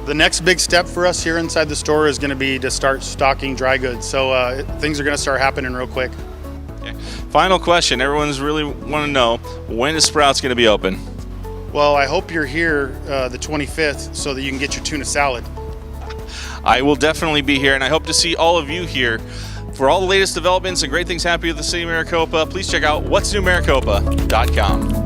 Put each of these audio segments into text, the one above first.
The next big step for us here inside the store is going to be to start stocking dry goods. So things are going to start happening real quick. Okay. Final question. Everyone's really want to know, when is Sprouts going to be open? Well, I hope you're here the 25th so that you can get your tuna salad. I will definitely be here, and I hope to see all of you here. For all the latest developments and great things happening with the city of Maricopa, please check out what'snewmaricopa.com.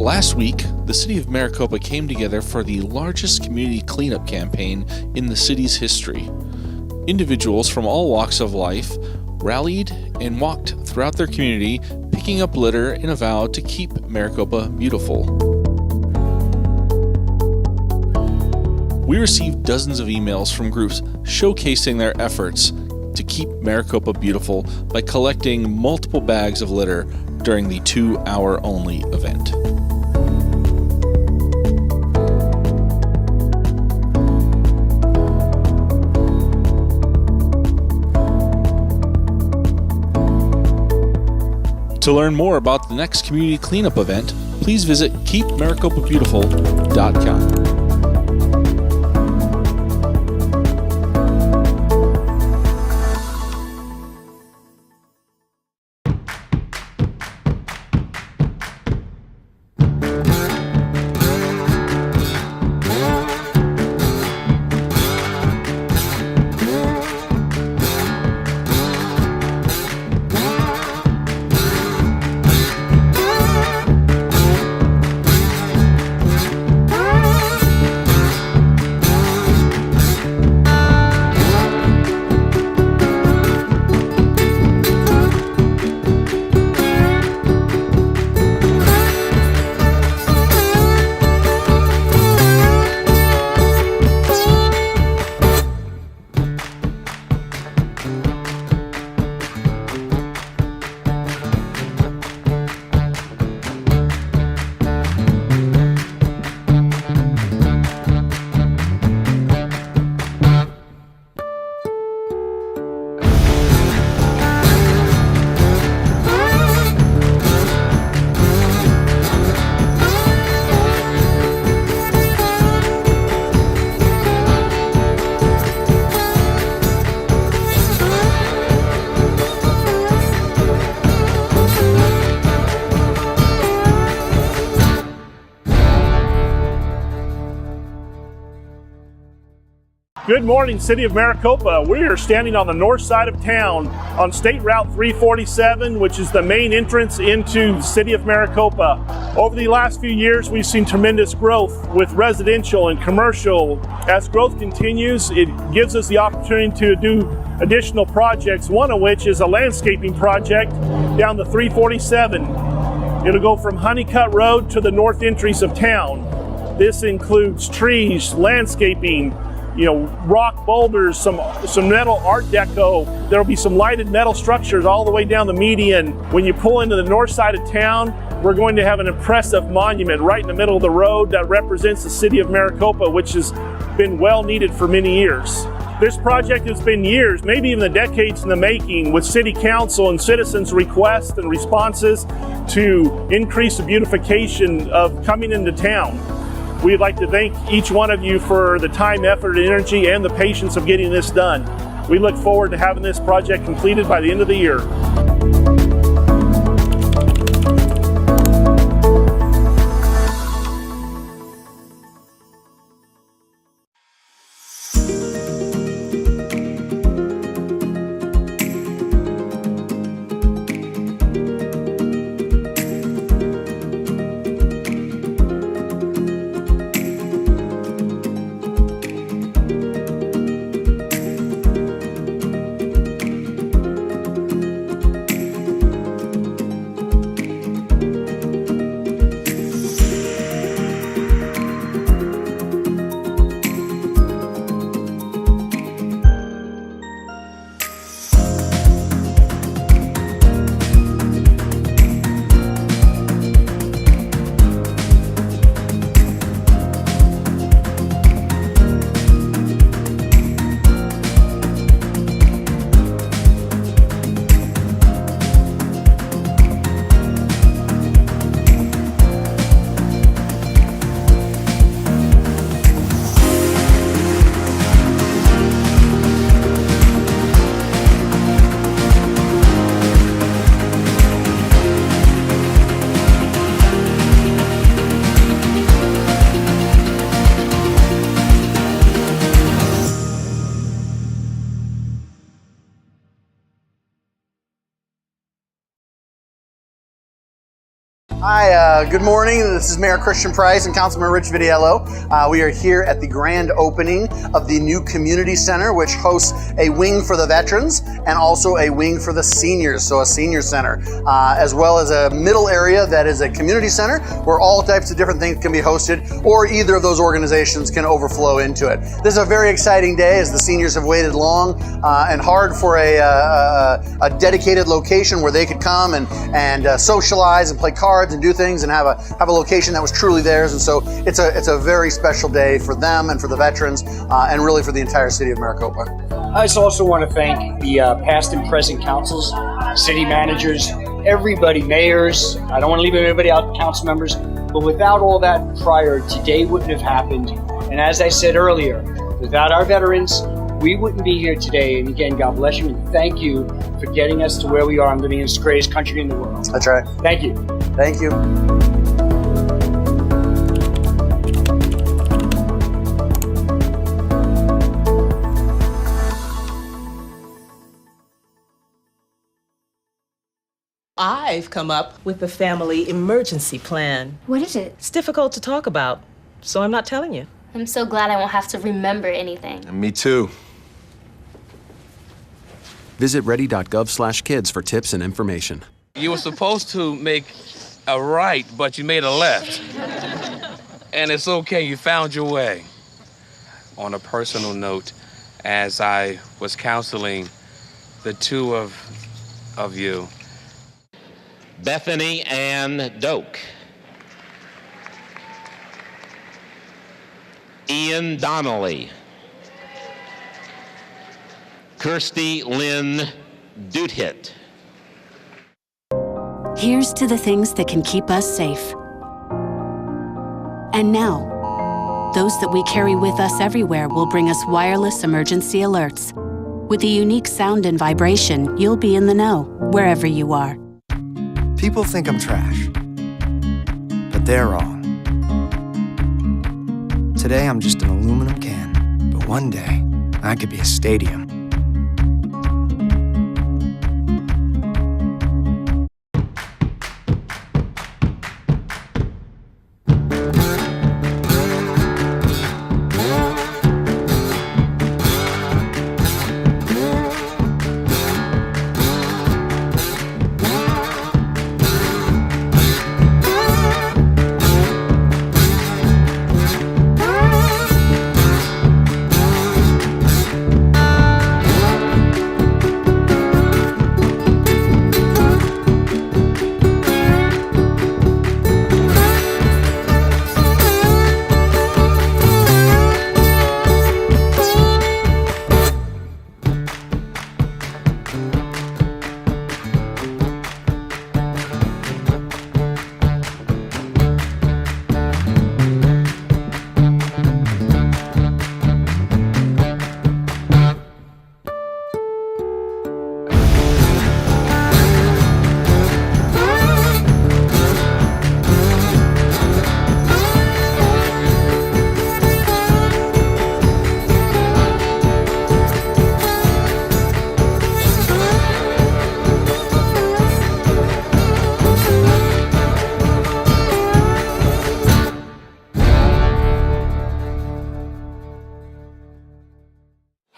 Last week, the city of Maricopa came together for the largest community cleanup campaign in the city's history. Individuals from all walks of life rallied and walked throughout their community, picking up litter in a vow to keep Maricopa beautiful. We received dozens of emails from groups showcasing their efforts to keep Maricopa beautiful by collecting multiple bags of litter during the 2-hour only event. To learn more about the next community cleanup event, please visit keepmaricopabeautiful.com. Good morning, City of Maricopa. We are standing on the north side of town on State Route 347, which is the main entrance into the City of Maricopa. Over the last few years, we've seen tremendous growth with residential and commercial. As growth continues, it gives us the opportunity to do additional projects, one of which is a landscaping project down the 347. It'll go from Honeycutt Road to the north entries of town. This includes trees, landscaping, rock boulders, some metal art deco. There'll be some lighted metal structures all the way down the median. When you pull into the north side of town, we're going to have an impressive monument right in the middle of the road that represents the city of Maricopa, which has been well needed for many years. This project has been years, maybe even the decades in the making, with city council and citizens' requests and responses to increase the beautification of coming into town. We'd like to thank each one of you for the time, effort, energy, and the patience of getting this done. We look forward to having this project completed by the end of the year. Hi, good morning. This is Mayor Christian Price and Councilman Rich Vitiello. We are here at the grand opening of the new community center, which hosts a wing for the veterans and also a wing for the seniors, so a senior center, as well as a middle area that is a community center where all types of different things can be hosted, or either of those organizations can overflow into it. This is a very exciting day as the seniors have waited long and hard for a dedicated location where they could come and socialize and play cards and do things and have a location that was truly theirs. And so it's a very special day for them and for the veterans and really for the entire city of Maricopa. I just also want to thank the past and present councils, city managers, everybody, mayors. I don't want to leave anybody out, council members, but without all that prior, today wouldn't have happened. And as I said earlier, without our veterans, we wouldn't be here today. And again, God bless you and thank you for getting us to where we are and living in this greatest country in the world. That's right. Thank you. Thank you. I've come up with a family emergency plan. What is it? It's difficult to talk about, so I'm not telling you. I'm so glad I won't have to remember anything. Me too. Visit ready.gov/kids for tips and information. You were supposed to make a right, but you made a left. And it's okay, you found your way. On a personal note, as I was counseling the two of you, Bethany Ann Doak, Ian Donnelly, Kirsty Lynn Duthitt. Here's to the things that can keep us safe. And now, those that we carry with us everywhere will bring us wireless emergency alerts. With the unique sound and vibration, you'll be in the know, wherever you are. People think I'm trash, but they're wrong. Today I'm just an aluminum can, but one day I could be a stadium.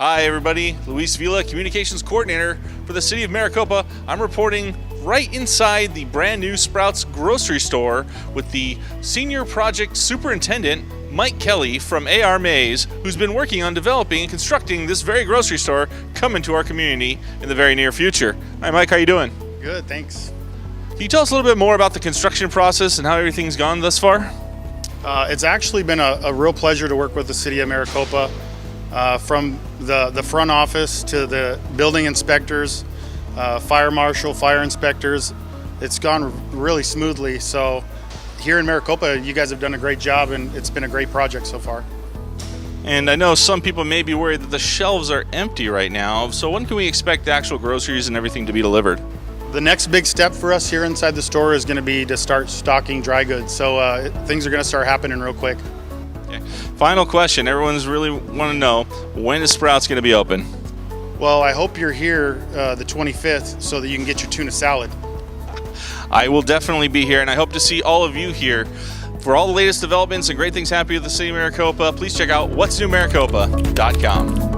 Hi everybody, Luis Vila, Communications Coordinator for the City of Maricopa. I'm reporting right inside the brand new Sprouts grocery store with the Senior Project Superintendent, Mike Kelly from AR Mays, who's been working on developing and constructing this very grocery store coming to our community in the very near future. Hi Mike, how you doing? Good, thanks. Can you tell us a little bit more about the construction process and how everything's gone thus far? It's actually been a real pleasure to work with the City of Maricopa. From the front office to the building inspectors, fire marshal, fire inspectors, it's gone really smoothly. So here in Maricopa, you guys have done a great job and it's been a great project so far. And I know some people may be worried that the shelves are empty right now. So when can we expect the actual groceries and everything to be delivered? The next big step for us here inside the store is going to be to start stocking dry goods. So things are going to start happening real quick. Okay. Final question. Everyone's really want to know, when is Sprouts going to be open? Well, I hope you're here the 25th so that you can get your tuna salad. I will definitely be here, and I hope to see all of you here. For all the latest developments and great things happening with the City of Maricopa, please check out what'snewmaricopa.com.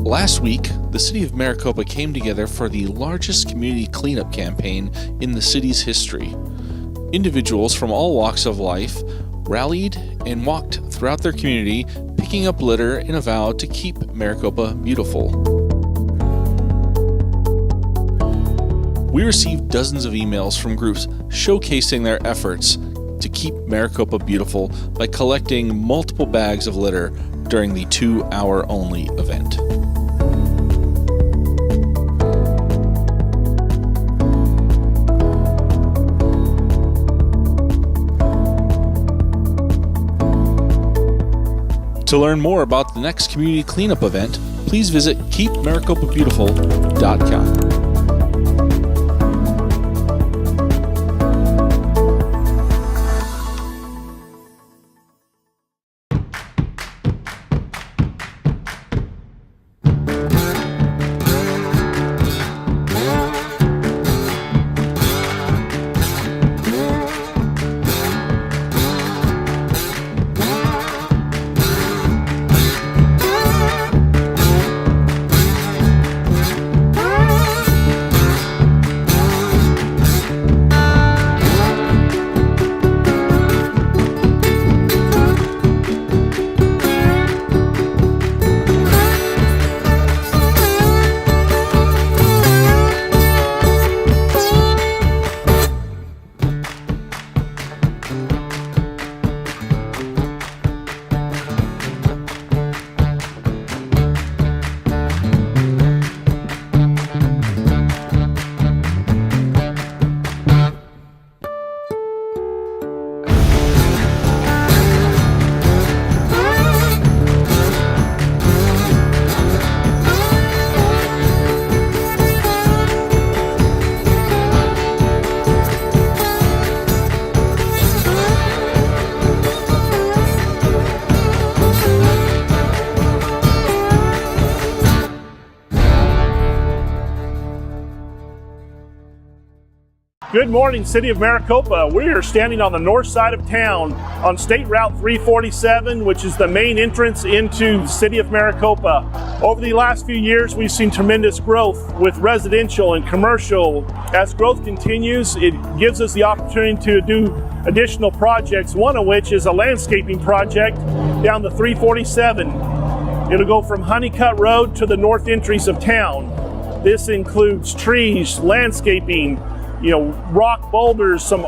Last week, the City of Maricopa came together for the largest community cleanup campaign in the city's history. Individuals from all walks of life rallied and walked throughout their community, picking up litter in a vow to keep Maricopa beautiful. We received dozens of emails from groups showcasing their efforts to keep Maricopa beautiful by collecting multiple bags of litter during the 2-hour-only event. To learn more about the next community cleanup event, please visit keepmaricopabeautiful.com. Good morning, City of Maricopa. We are standing on the north side of town on State Route 347, which is the main entrance into the City of Maricopa. Over the last few years, we've seen tremendous growth with residential and commercial. As growth continues, it gives us the opportunity to do additional projects, one of which is a landscaping project down the 347. It'll go from Honeycutt Road to the north entries of town. This includes trees, landscaping, rock boulders, some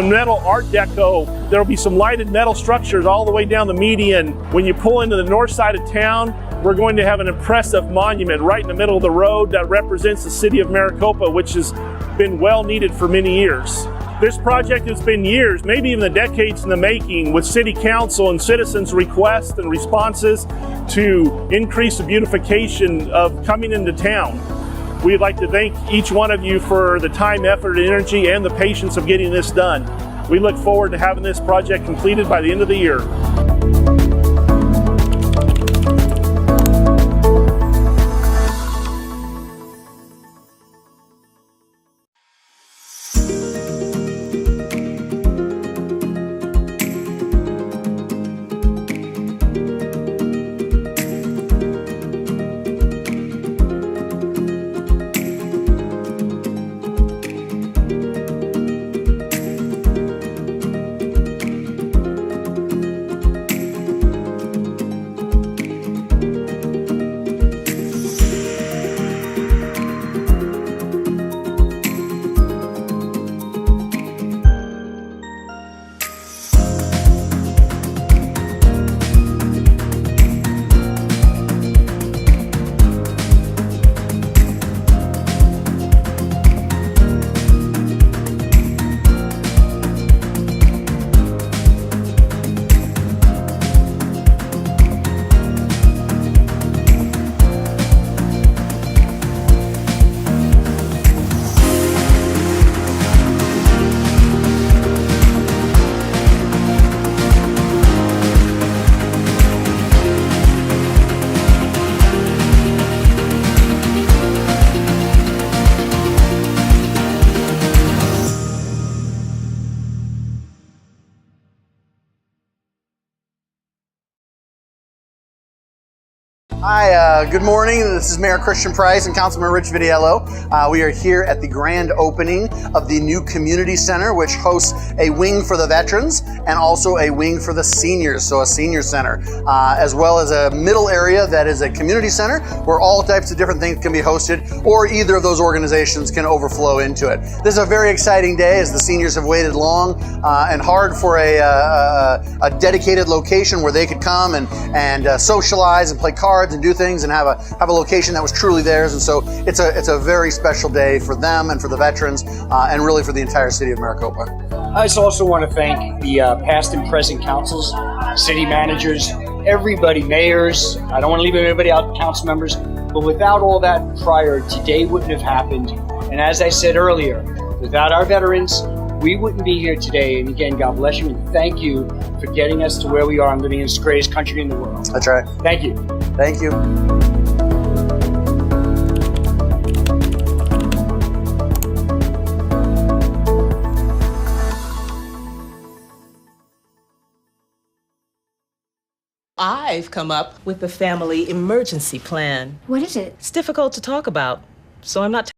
metal art deco. There'll be some lighted metal structures all the way down the median. When you pull into the north side of town, we're going to have an impressive monument right in the middle of the road that represents the city of Maricopa, which has been well needed for many years. This project has been years, maybe even decades in the making, with city council and citizens' requests and responses to increase the beautification of coming into town. We'd like to thank each one of you for the time, effort, energy, and the patience of getting this done. We look forward to having this project completed by the end of the year. Hi, good morning. This is Mayor Christian Price and Councilman Rich Vitiello. We are here at the grand opening of the new community center, which hosts a wing for the veterans and also a wing for the seniors, so a senior center, as well as a middle area that is a community center where all types of different things can be hosted, or either of those organizations can overflow into it. This is a very exciting day as the seniors have waited long and hard for a dedicated location where they could come and socialize and play cards and do things and have a location that was truly theirs. And so it's a very special day for them and for the veterans and really for the entire city of Maricopa. I just also want to thank the past and present councils, city managers, everybody, mayors. I don't want to leave anybody out, council members, but without all that prior, today wouldn't have happened. And as I said earlier, without our veterans, we wouldn't be here today. And again, God bless you and thank you for getting us to where we are and living in this greatest country in the world. That's right. Thank you. Thank you. I've come up with the family emergency plan. What is it? It's difficult to talk about, so I'm not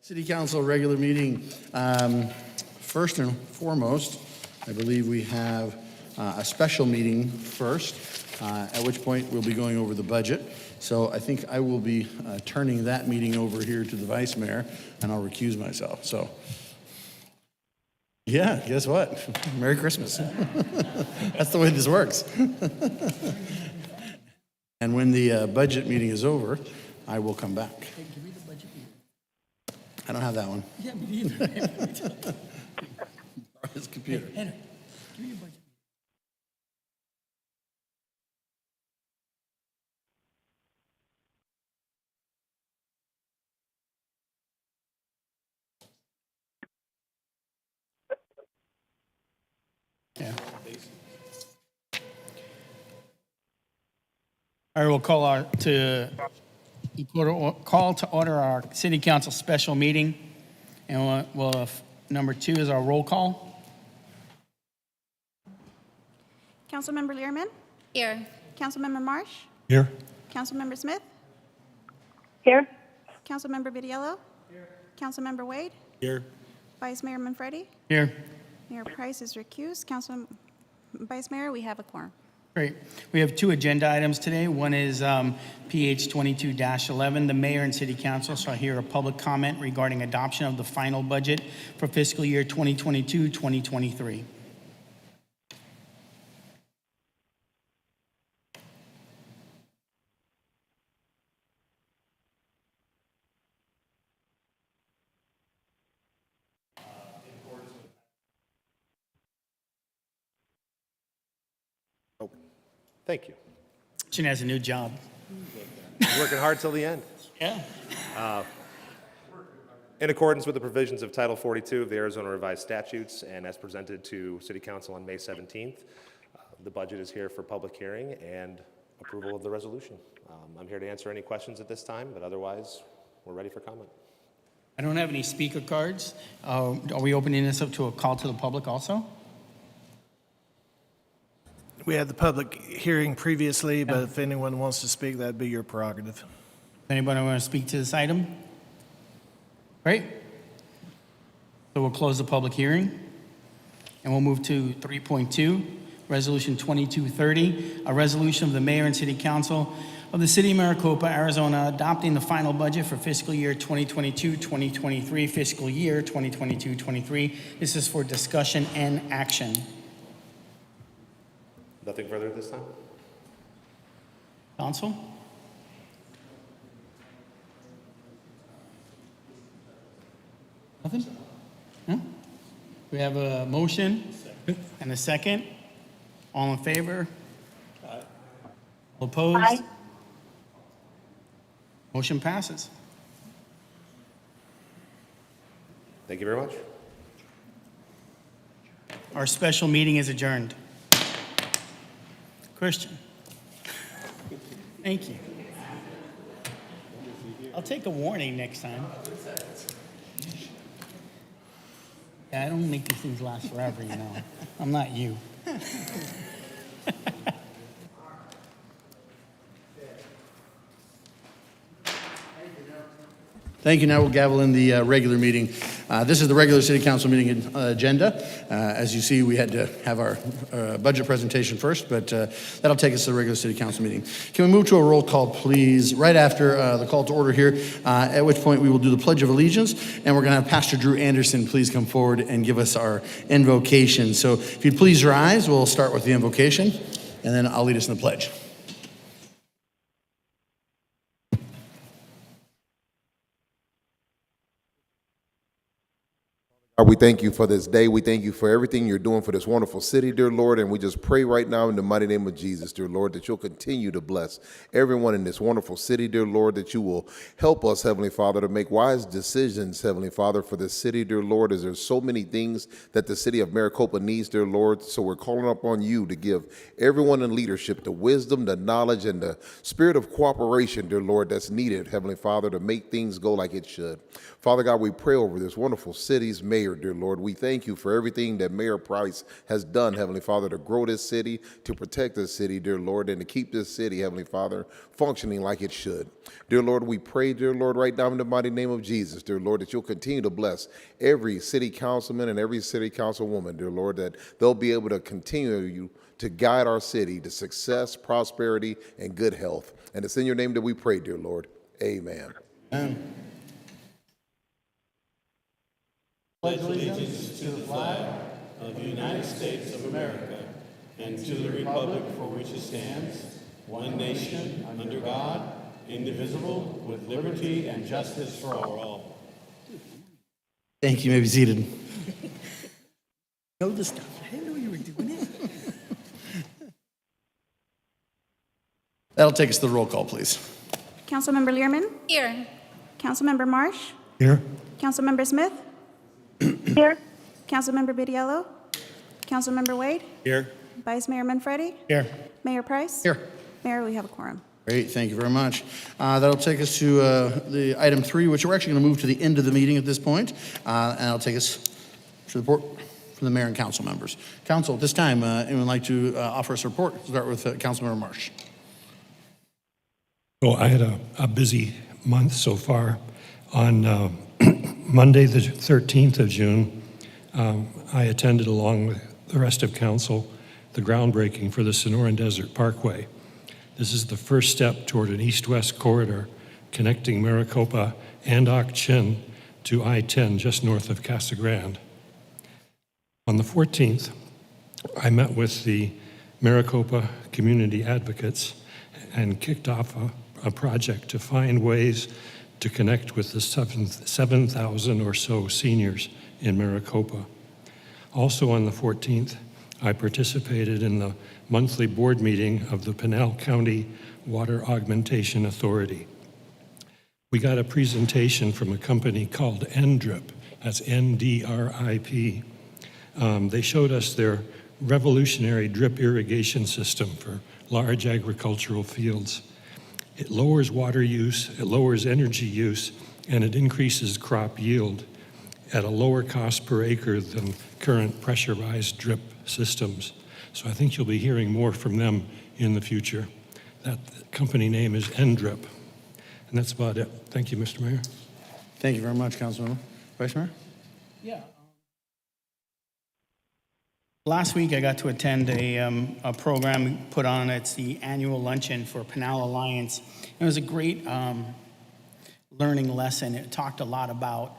City Council regular meeting. First and foremost, I believe we have a special meeting first, at which point we'll be going over the budget. So I think I will be turning that meeting over here to the Vice Mayor, and I'll recuse myself. So, yeah, guess what? Merry Christmas. That's the way this works. And when the budget meeting is over, I will come back. I don't have that one. Yeah, me neither. His computer. Hey, Henry, give me your budget. Yeah. All right, we'll call to order our city council special meeting. And number 2 is our roll call. Councilmember Learman? Here. Councilmember Marsh? Here. Councilmember Smith? Here. Councilmember Vitiello? Here. Councilmember Wade? Here. Vice Mayor Manfredi? Here. Mayor Price is recused. Vice Mayor, we have a quorum. Great. We have 2 agenda items today. One is PH 22-11. The mayor and city council shall hear a public comment regarding adoption of the final budget for fiscal year 2022-2023. Thank you. She has a new job. Working hard till the end. Yeah. In accordance with the provisions of Title 42 of the Arizona Revised Statutes and as presented to City Council on May 17th, the budget is here for public hearing and approval of the resolution. I'm here to answer any questions at this time, but otherwise, we're ready for comment. I don't have any speaker cards. Are we opening this up to a call to the public also? We had the public hearing previously, but if anyone wants to speak, that'd be your prerogative. Anybody want to speak to this item? Great. So we'll close the public hearing and we'll move to 3.2, Resolution 2230, a resolution of the mayor and city council of the city of Maricopa, Arizona, adopting the final budget for fiscal year 2022-2023, fiscal year 2022-23. This is for discussion and action. Nothing further at this time? Council? Nothing? No? We have a motion and a second. All in favor? Aye. Opposed? Aye. Motion passes. Thank you very much. Our special meeting is adjourned. Christian. Thank you. I'll take a warning next time. Yeah, I don't make these things last forever, you know. I'm not you. Thank you. Now we'll gavel in the regular meeting. This is the regular city council meeting agenda. As you see, we had to have our budget presentation first, but that'll take us to the regular city council meeting. Can we move to a roll call, please, right after the call to order here, at which point we will do the Pledge of Allegiance, and we're going to have Pastor Drew Anderson please come forward and give us our invocation. So if you'd please rise, we'll start with the invocation, and then I'll lead us in the pledge. God, we thank you for this day. We thank you for everything you're doing for this wonderful city, dear Lord. And we just pray right now in the mighty name of Jesus, dear Lord, that you'll continue to bless everyone in this wonderful city, dear Lord, that you will help us, Heavenly Father, to make wise decisions, Heavenly Father, for this city, dear Lord, as there's so many things that the city of Maricopa needs, dear Lord. So we're calling upon you to give everyone in leadership the wisdom, the knowledge, and the spirit of cooperation, dear Lord, that's needed, Heavenly Father, to make things go like it should. Father God, we pray over this wonderful city's mayor, mayor, dear Lord. We thank you for everything that Mayor Price has done, Heavenly Father, to grow this city, to protect this city, dear Lord, and to keep this city, Heavenly Father, functioning like it should. Dear Lord, we pray, dear Lord, right now in the mighty name of Jesus, dear Lord, that you'll continue to bless every city councilman and every city councilwoman, dear Lord, that they'll be able to continue to guide our city to success, prosperity, and good health. And it's in your name that we pray, dear Lord. Amen. Amen. Pledge allegiance to the flag of the United States of America and to the republic for which it stands, one nation, under God, indivisible, with liberty and justice for all. Thank you. You may be seated. Know the stuff. I didn't know you were doing it. That'll take us to the roll call, please. Councilmember Learman? Here. Councilmember Marsh? Here. Councilmember Smith? Here. Councilmember Bidiello? Councilmember Wade? Here. Vice Mayor Manfredi? Here. Mayor Price? Here. Mayor, we have a quorum. Great, thank you very much. That'll take us to the item 3, which we're actually going to move to the end of the meeting at this point, and that'll take us to the report from the mayor and council members. Council, at this time, anyone would like to offer us a report? We'll start with Councilmember Marsh. Well, I had a busy month so far. On Monday, the 13th of June, I attended along with the rest of council the groundbreaking for the Sonoran Desert Parkway. This is the first step toward an east-west corridor connecting Maricopa and Ak-Chin to I-10 just north of Casa Grande. On the 14th, I met with the Maricopa community advocates and kicked off a project to find ways to connect with the 7,000 or so seniors in Maricopa. Also on the 14th, I participated in the monthly board meeting of the Pinal County Water Augmentation Authority. We got a presentation from a company called NDRIP, that's NDRIP. They showed us their revolutionary drip irrigation system for large agricultural fields. It lowers water use, it lowers energy use, and it increases crop yield at a lower cost per acre than current pressurized drip systems. So I think you'll be hearing more from them in the future. That company name is NDRIP. And that's about it. Thank you, Mr. Mayor. Thank you very much, Councilmember. Vice Mayor? Yeah. Last week, I got to attend a program put on. It's the annual luncheon for Pinal Alliance. It was a great learning lesson. It talked a lot about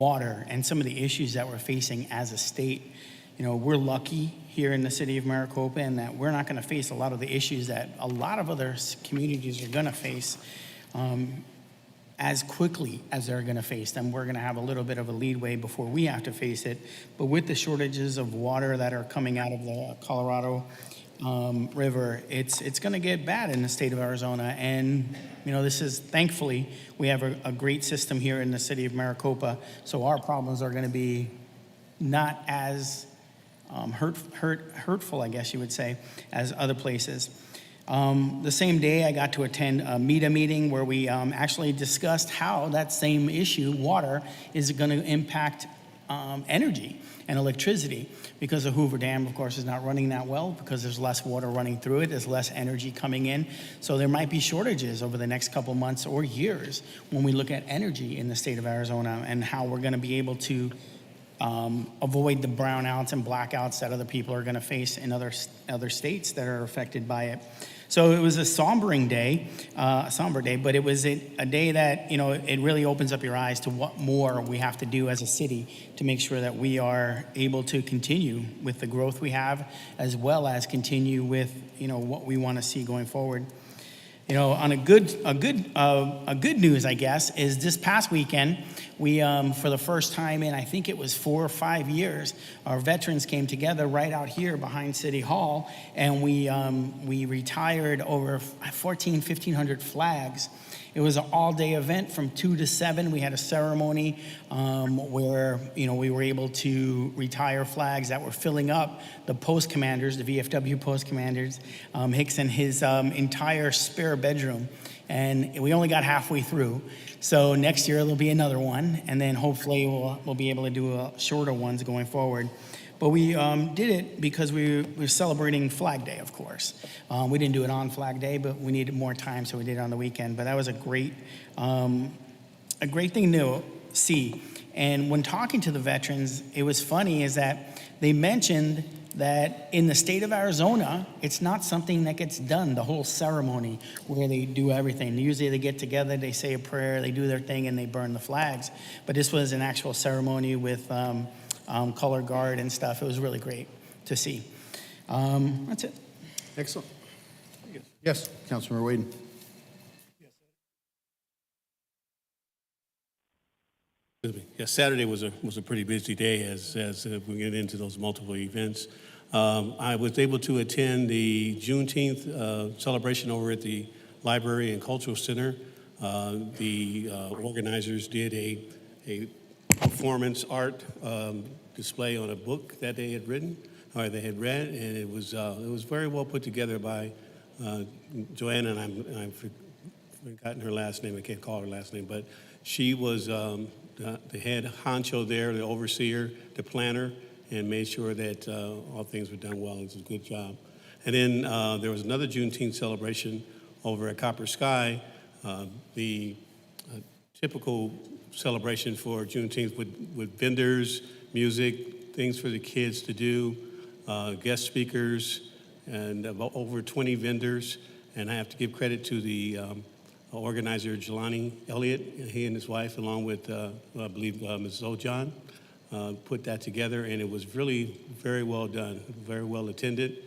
water and some of the issues that we're facing as a state. You know, we're lucky here in the city of Maricopa in that we're not going to face a lot of the issues that a lot of other communities are going to face as quickly as they're going to face them. We're going to have a little bit of a leadway before we have to face it. But with the shortages of water that are coming out of the Colorado River, it's going to get bad in the state of Arizona. And, you know, this is, thankfully, we have a great system here in the city of Maricopa. So our problems are going to be not as hurtful, I guess you would say, as other places. The same day, I got to attend a META meeting where we actually discussed how that same issue, water, is going to impact energy and electricity, because the Hoover Dam, of course, is not running that well because there's less water running through it, there's less energy coming in. So there might be shortages over the next couple months or years when we look at energy in the state of Arizona and how we're going to be able to avoid the brownouts and blackouts that other people are going to face in other states that are affected by it. So it was a somber day, but it was a day that, you know, it really opens up your eyes to what more we have to do as a city to make sure that we are able to continue with the growth we have, as well as continue with, you know, what we want to see going forward. You know, on a good news, I guess, is this past weekend, we, for the first time in, I think it was 4 or 5 years, our veterans came together right out here behind City Hall, and we retired over 1,500 flags. It was an all-day event from 2 to 7. We had a ceremony where, you know, we were able to retire flags that were filling up the post commanders, the VFW post commanders, Hicks and his entire spare bedroom and we only got halfway through. So next year there'll be another one, and then hopefully we'll be able to do shorter ones going forward. But we did it because we're celebrating Flag Day, of course. We didn't do it on Flag Day, but we needed more time, so we did it on the weekend. But that was a great thing to see. And when talking to the veterans, it was funny is that they mentioned that in the state of Arizona, it's not something that gets done, the whole ceremony where they do everything. Usually they get together, they say a prayer, they do their thing, and they burn the flags. But this was an actual ceremony with color guard and stuff. It was really great to see. That's it. Excellent. Yes, Councilmember Wade. Yes, Saturday was a pretty busy day as we get into those multiple events. I was able to attend the Juneteenth celebration over at the Library and Cultural Center. The organizers did a performance art display on a book that they had written or they had read, and it was very well put together by Joanna, and I've forgotten her last name. I can't call her last name, but she was the head honcho there, the overseer, the planner, and made sure that all things were done well. It was a good job. And then there was another Juneteenth celebration over at Copper Sky, the typical celebration for Juneteenth with vendors, music, things for the kids to do, guest speakers, and about over 20 vendors. And I have to give credit to the organizer, Jelani Elliott. He and his wife, along with, I believe, Ms. Zojan, put that together, and it was really very well done, very well attended.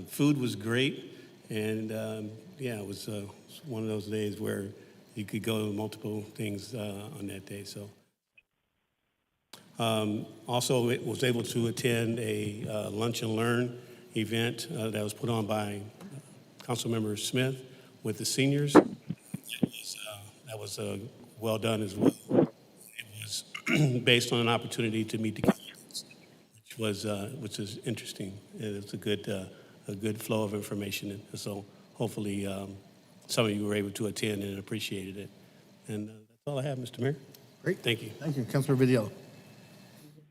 Food was great, and yeah, it was one of those days where you could go to multiple things on that day. So, also was able to attend a lunch and learn event that was put on by Councilmember Smith with the seniors. That was well done as well. It was based on an opportunity to meet the candidates, which is interesting. It's a good flow of information, and so hopefully some of you were able to attend and appreciated it. And that's all I have, Mr. Mayor. Great. Thank you. Thank you. Councilor Vidiello.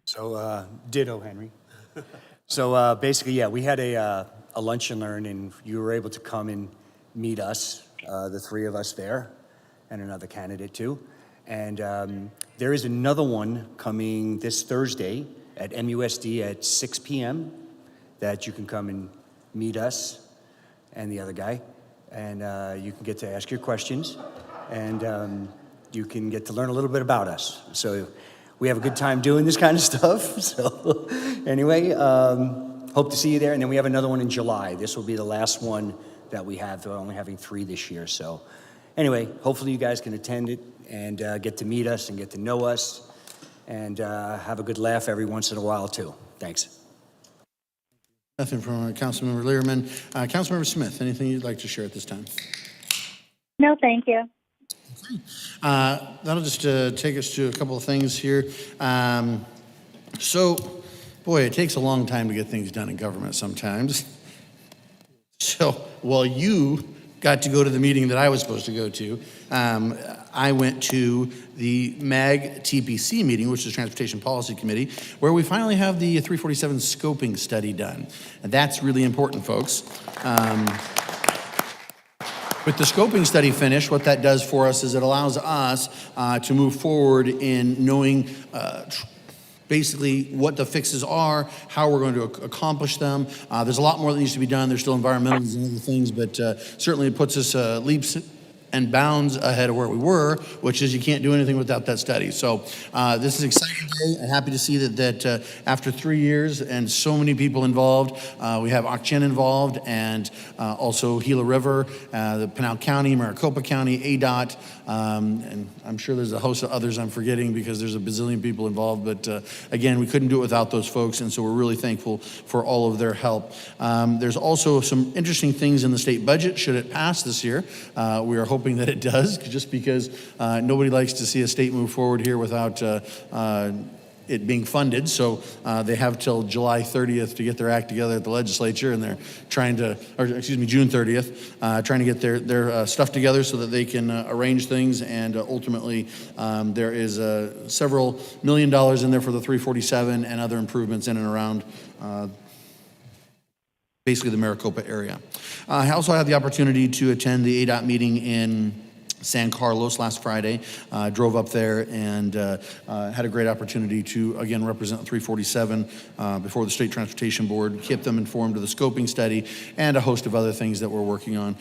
So ditto, Henry. So basically, yeah, we had a lunch and learn, and you were able to come and meet us, the three of us there, and another candidate too. And there is another one coming this Thursday at MUSD at 6 p.m. that you can come and meet us and the other guy. And you can get to ask your questions, and you can get to learn a little bit about us. So we have a good time doing this kind of stuff. So anyway, hope to see you there. And then we have another one in July. This will be the last one that we have. We're only having 3 this year. So anyway, hopefully you guys can attend it and get to meet us and get to know us and have a good laugh every once in a while too. Thanks. Nothing from Councilmember Learman. Councilmember Smith, anything you'd like to share at this time? No, thank you. That'll just take us to a couple of things here. So, boy, it takes a long time to get things done in government sometimes. So, while you got to go to the meeting that I was supposed to go to, I went to the MAG TPC meeting, which is Transportation Policy Committee, where we finally have the 347 scoping study done. And that's really important, folks. With the scoping study finished, what that does for us is it allows us to move forward in knowing basically what the fixes are, how we're going to accomplish them. There's a lot more that needs to be done. There's still environmentals and other things, but certainly it puts us leaps and bounds ahead of where we were, which is you can't do anything without that study. So this is an exciting day. I'm happy to see that after 3 years and so many people involved, we have Ak-Chin involved and also Gila River, the Pinal County, Maricopa County, ADOT, and I'm sure there's a host of others I'm forgetting because there's a bazillion people involved, but again, we couldn't do it without those folks, and so we're really thankful for all of their help. There's also some interesting things in the state budget, should it pass this year. We are hoping that it does, just because nobody likes to see a state move forward here without it being funded. So they have till July 30th to get their act together at the legislature, and they're trying to, or excuse me, June 30th, trying to get their stuff together so that they can arrange things. And ultimately, there is several $1 million in there for the 347 and other improvements in and around basically the Maricopa area. I also had the opportunity to attend the ADOT meeting in San Carlos last Friday. Drove up there and had a great opportunity to, again, represent 347 before the State Transportation Board, keep them informed of the scoping study and a host of other things that we're working on.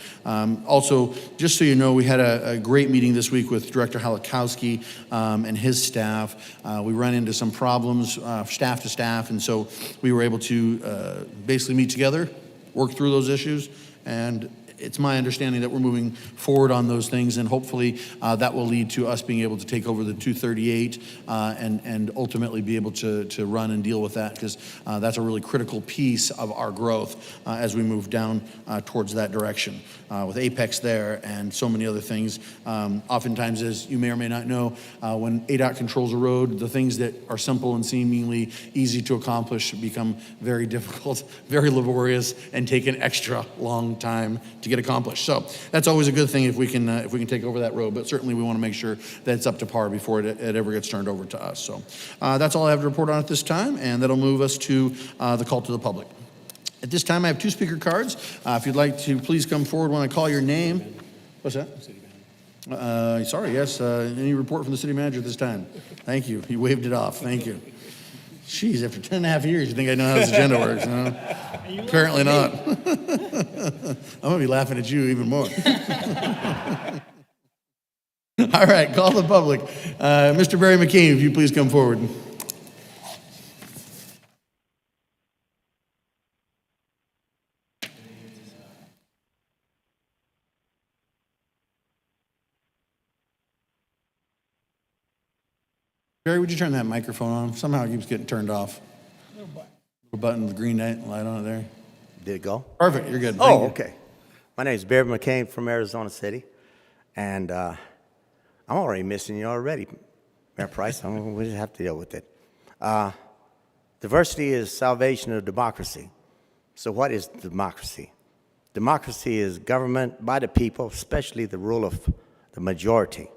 Also, just so you know, we had a great meeting this week with Director Halakowski and his staff. We ran into some problems, staff to staff, and so we were able to basically meet together, work through those issues, and it's my understanding that we're moving forward on those things, and hopefully that will lead to us being able to take over the 238 and ultimately be able to run and deal with that, because that's a really critical piece of our growth as we move down towards that direction. With Apex there and so many other things. Oftentimes, as you may or may not know, when ADOT controls a road, the things that are simple and seemingly easy to accomplish become very difficult, very laborious, and take an extra long time to get accomplished. So that's always a good thing if we can take over that road, but certainly we want to make sure that it's up to par before it ever gets turned over to us. So that's all I have to report on at this time, and that'll move us to the call to the public. At this time, I have 2 speaker cards. If you'd like to please come forward when I call your name. What's that? Sorry, yes. Any report from the city manager at this time? Thank you. He waved it off. Thank you. Jeez, after 10.5 years, you think I know how this agenda works, huh? Apparently not. I'm going to be laughing at you even more. All right, call the public. Mr. Barry McCain, if you please come forward. Barry, would you turn that microphone on? Somehow it keeps getting turned off. Little button with the green light on it there. Did it go? Perfect, you're good. Thank you. Okay. My name is Barry McCain from Arizona City, and I'm already missing you already, Mayor Price. We just have to deal with it. Diversity is salvation of democracy. So what is democracy? Democracy is government by the people, especially the rule of the majority.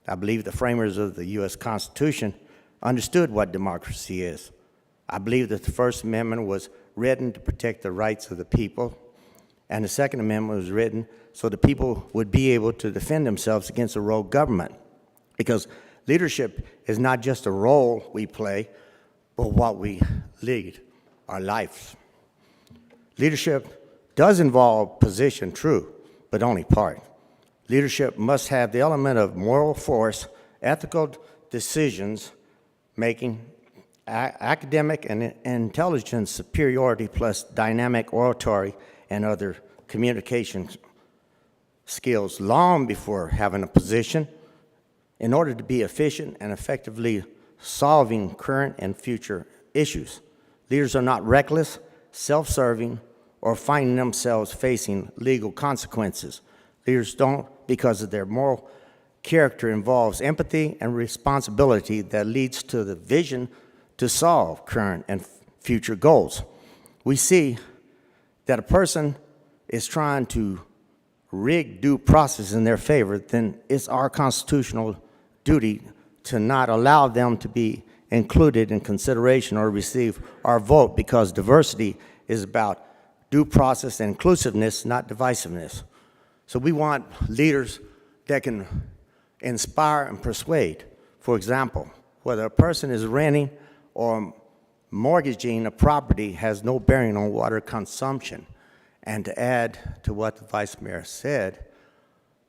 I believe the framers of the U.S. Constitution understood what democracy is. I believe that the First Amendment was written to protect the rights of the people, and the Second Amendment was written so the people would be able to defend themselves against a rogue government. Because leadership is not just a role we play, but what we lead, our lives. Leadership does involve position, true, but only part. Leadership must have the element of moral force, ethical decisions making, academic and intelligence superiority, plus dynamic oratory and other communication skills long before having a position in order to be efficient and effectively solving current and future issues. Leaders are not reckless, self-serving, or finding themselves facing legal consequences. Leaders don't because of their moral character involves empathy and responsibility that leads to the vision to solve current and future goals. We see that a person is trying to rig due process in their favor, then it's our constitutional duty to not allow them to be included in consideration or receive our vote, because diversity is about due process and inclusiveness, not divisiveness. So we want leaders that can inspire and persuade. For example, whether a person is renting or mortgaging a property has no bearing on water consumption. And to add to what the Vice Mayor said,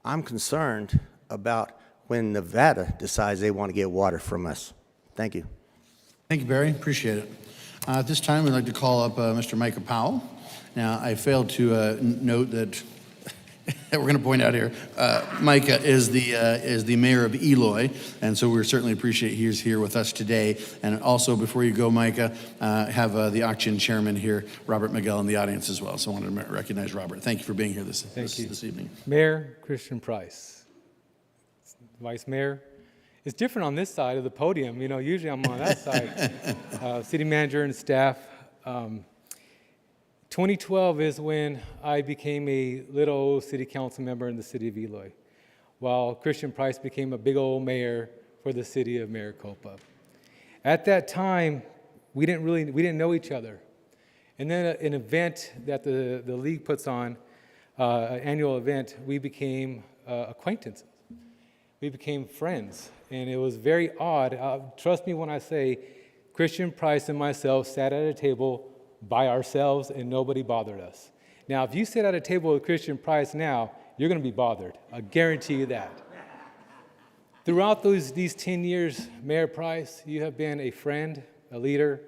I'm concerned about when Nevada decides they want to get water from us. Thank you. Thank you, Barry. Appreciate it. At this time, we'd like to call up Mr. Micah Powell. Now, I failed to note that we're going to point out here, Micah is the mayor of Eloy, and so we certainly appreciate he's here with us today. And also, before you go, Micah, have the auction chairman here, Robert Miguel, in the audience as well. So I wanted to recognize Robert. Thank you for being here this evening. Mayor Christian Price, Vice Mayor, It's different on this side of the podium. You know, usually I'm on that side. City manager and staff. 2012 is when I became a little old city council member in the city of Eloy, while Christian Price became a big old mayor for the city of Maricopa. At that time, we didn't know each other. And then an event that the league puts on, an annual event, we became acquaintances. We became friends, and it was very odd. Trust me when I say Christian Price and myself sat at a table by ourselves and nobody bothered us. Now, if you sit at a table with Christian Price now, you're going to be bothered. I guarantee you that. Throughout these 10 years, Mayor Price, you have been a friend, a leader,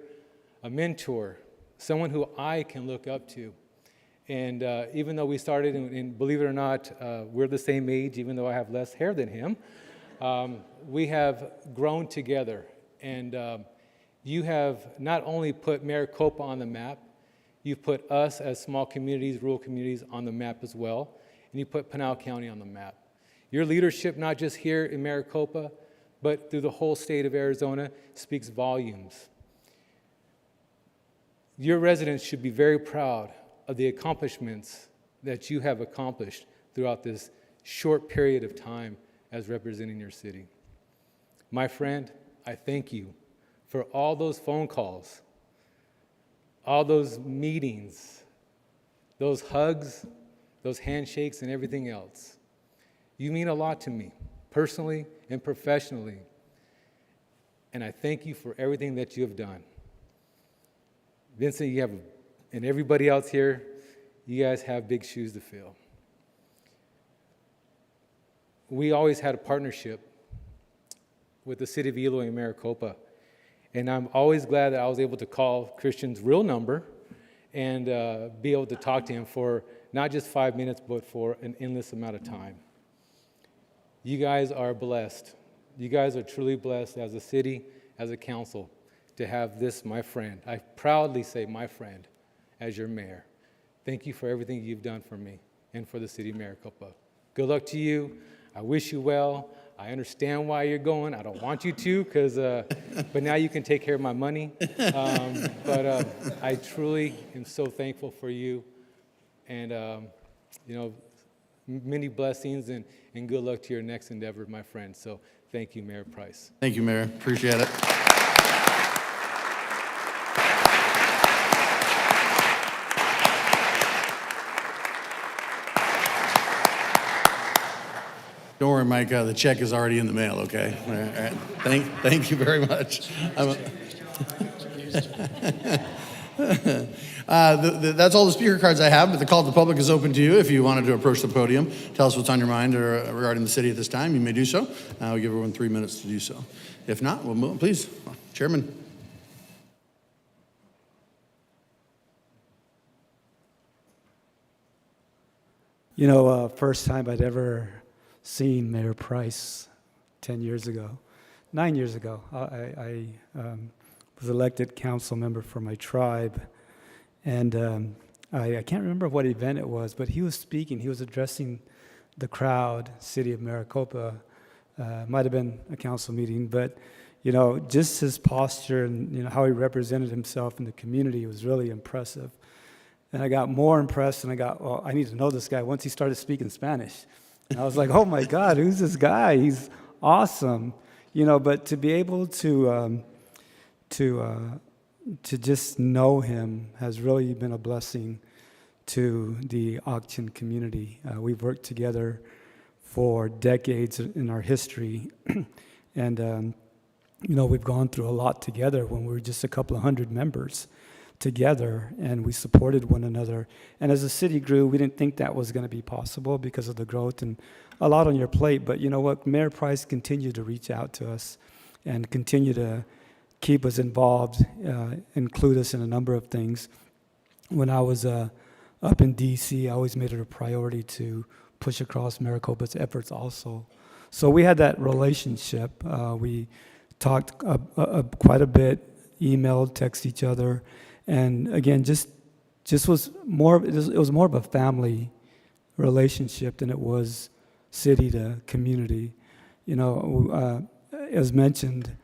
a mentor, someone who I can look up to. And even though we started, and believe it or not, we're the same age, even though I have less hair than him, we have grown together. And you have not only put Maricopa on the map, you've put us as small communities, rural communities on the map as well, and you put Pinal County on the map. Your leadership, not just here in Maricopa, but through the whole state of Arizona, speaks volumes. Your residents should be very proud of the accomplishments that you have accomplished throughout this short period of time as representing your city. My friend, I thank you for all those phone calls, all those meetings, those hugs, those handshakes, and everything else. You mean a lot to me, personally and professionally, and I thank you for everything that you have done. Vincent, and everybody else here, you guys have big shoes to fill. We always had a partnership with the city of Eloy and Maricopa, and I'm always glad that I was able to call Christian's real number and be able to talk to him for not just 5 minutes, but for an endless amount of time. You guys are blessed. You guys are truly blessed as a city, as a council, to have this, my friend. I proudly say my friend, as your mayor. Thank you for everything you've done for me and for the city of Maricopa. Good luck to you. I wish you well. I understand why you're going. I don't want you to, but now you can take care of my money. I truly am so thankful for you, and many blessings and good luck to your next endeavor, my friend. So thank you, Mayor Price. Thank you, Mayor. Appreciate it. Don't worry, Mike, the check is already in the mail, okay? All right. Thank you very much. That's all the speaker cards I have, but the call to the public is open to you. If you wanted to approach the podium, tell us what's on your mind regarding the city at this time, you may do so. We'll give everyone 3 minutes to do so. If not, we'll move on. Please, Chairman. You know, first time I'd ever seen Mayor Price 9 years ago. I was elected council member for my tribe, and I can't remember what event it was, but he was speaking. He was addressing the crowd, city of Maricopa. Might have been a council meeting, but just his posture and how he represented himself in the community was really impressive. And I got more impressed, and I need to know this guy once he started speaking Spanish. And I was like, oh my God, who's this guy? He's awesome. But to be able to just know him has really been a blessing to the Auction community. We've worked together for decades in our history, and we've gone through a lot together when we were just a couple of hundred members together, and we supported one another. And as the city grew, we didn't think that was going to be possible because of the growth and a lot on your plate. But you know what? Mayor Price continued to reach out to us and continue to keep us involved, include us in a number of things. When I was up in D.C., I always made it a priority to push across Maricopa's efforts also. So we had that relationship. We talked quite a bit, emailed, texted each other. And again, just was more. It was more of a family relationship than it was city to community. as mentioned,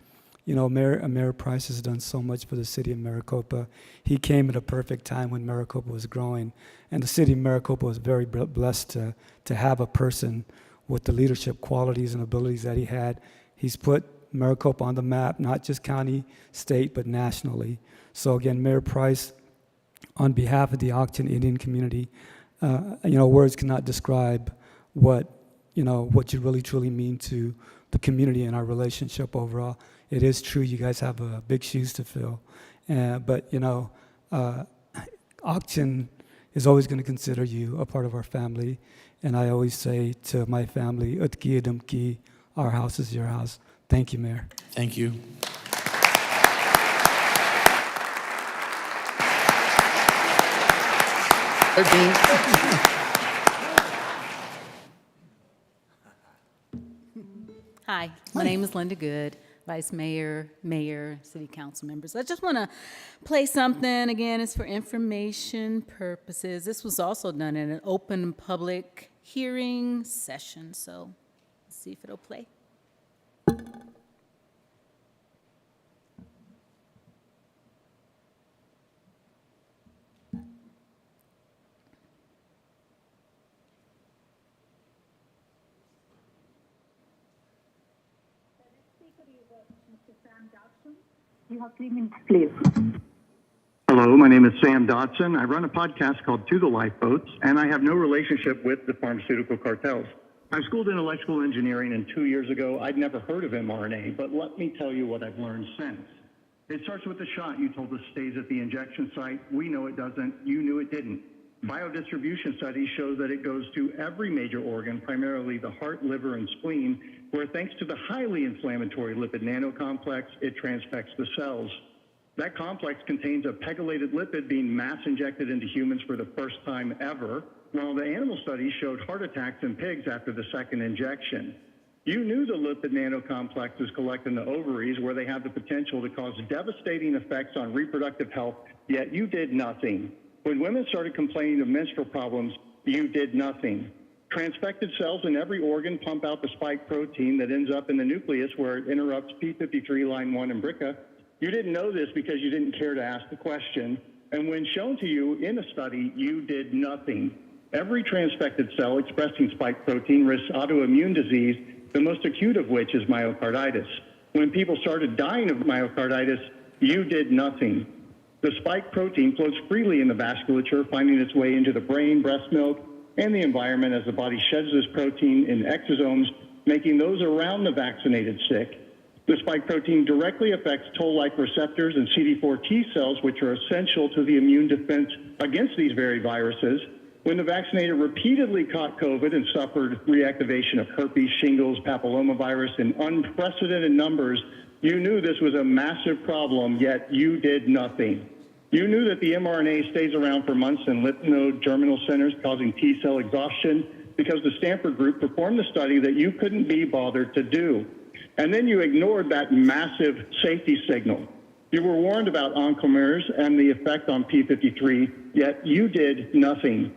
you know, Mayor Price has done so much for the city of Maricopa. He came at a perfect time when Maricopa was growing, and the city of Maricopa was very blessed to have a person with the leadership qualities and abilities that he had. He's put Maricopa on the map, not just county, state, but nationally. So again, Mayor Price, on behalf of the Occitan Indian community, you know, words cannot describe what you really truly mean to the community and our relationship overall. It is true you guys have big shoes to fill, but you know, Occitan is always going to consider you a part of our family, and I always say to my family, "Utki Adamki," our house is your house. Thank you, Mayor. Thank you. Hi, my name is Linda Good, Vice Mayor, Mayor, City Council members. I just want to play something. Again, it's for information purposes. This was also done in an open public hearing session, so let's see if it'll play. You have 3 minutes, please. Hello, my name is Sam Dodson. I run a podcast called To the Lifeboats, and I have no relationship with the pharmaceutical cartels. I schooled in electrical engineering, and 2 years ago, I'd never heard of mRNA, but let me tell you what I've learned since. It starts with the shot you told us stays at the injection site. We know it doesn't. You knew it didn't. Biodistribution studies show that it goes to every major organ, primarily the heart, liver, and spleen, where thanks to the highly inflammatory lipid nanocomplex, it transfects the cells. That complex contains a pegylated lipid being mass injected into humans for the first time ever, while the animal studies showed heart attacks in pigs after the second injection. You knew the lipid nanocomplexes collect in the ovaries, where they have the potential to cause devastating effects on reproductive health, yet you did nothing. When women started complaining of menstrual problems, you did nothing. Transfected cells in every organ pump out the spike protein that ends up in the nucleus where it interrupts p53 line 1 and BRCA. You didn't know this because you didn't care to ask the question. And when shown to you in a study, you did nothing. Every transfected cell expressing spike protein risks autoimmune disease, the most acute of which is myocarditis. When people started dying of myocarditis, you did nothing. The spike protein flows freely in the vasculature, finding its way into the brain, breast milk, and the environment as the body sheds this protein in exosomes, making those around the vaccinated sick. The spike protein directly affects toll-like receptors and CD4 T cells, which are essential to the immune defense against these very viruses. When the vaccinated repeatedly caught COVID and suffered reactivation of herpes, shingles, papillomavirus in unprecedented numbers, you knew this was a massive problem, yet you did nothing. You knew that the mRNA stays around for months in lymph node germinal centers, causing T cell exhaustion, because the Stanford group performed a study that you couldn't be bothered to do. And then you ignored that massive safety signal. You were warned about oncomers and the effect on p53, yet you did nothing.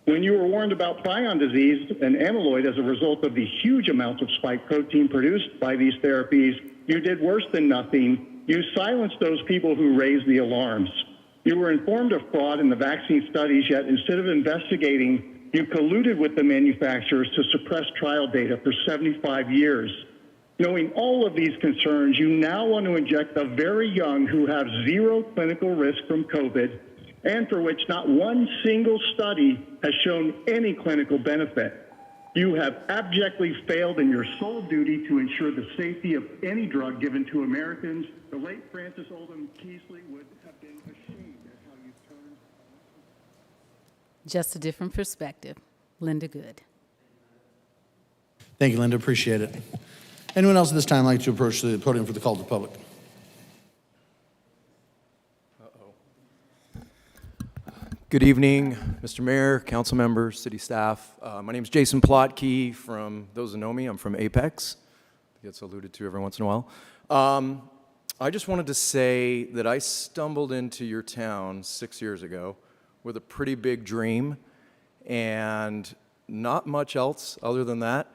When you were warned about prion disease and amyloid as a result of the huge amounts of spike protein produced by these therapies, you did worse than nothing. You silenced those people who raised the alarms. You were informed of fraud in the vaccine studies, yet instead of investigating, you colluded with the manufacturers to suppress trial data for 75 years. Knowing all of these concerns, you now want to inject the very young who have zero clinical risk from COVID and for which not one single study has shown any clinical benefit. You have abjectly failed in your sole duty to ensure the safety of any drug given to Americans. The late Francis Oldham Keesley would have been ashamed at how you turned. Just a different perspective. Linda Good. Thank you, Linda. Appreciate it. Anyone else at this time like to approach the podium for the call to the public? Good evening, Mr. Mayor, council members, city staff. My name is Jason Plotke. From those who know me, I'm from Apex. It gets alluded to every once in a while. I just wanted to say that I stumbled into your town 6 years ago with a pretty big dream and not much else other than that.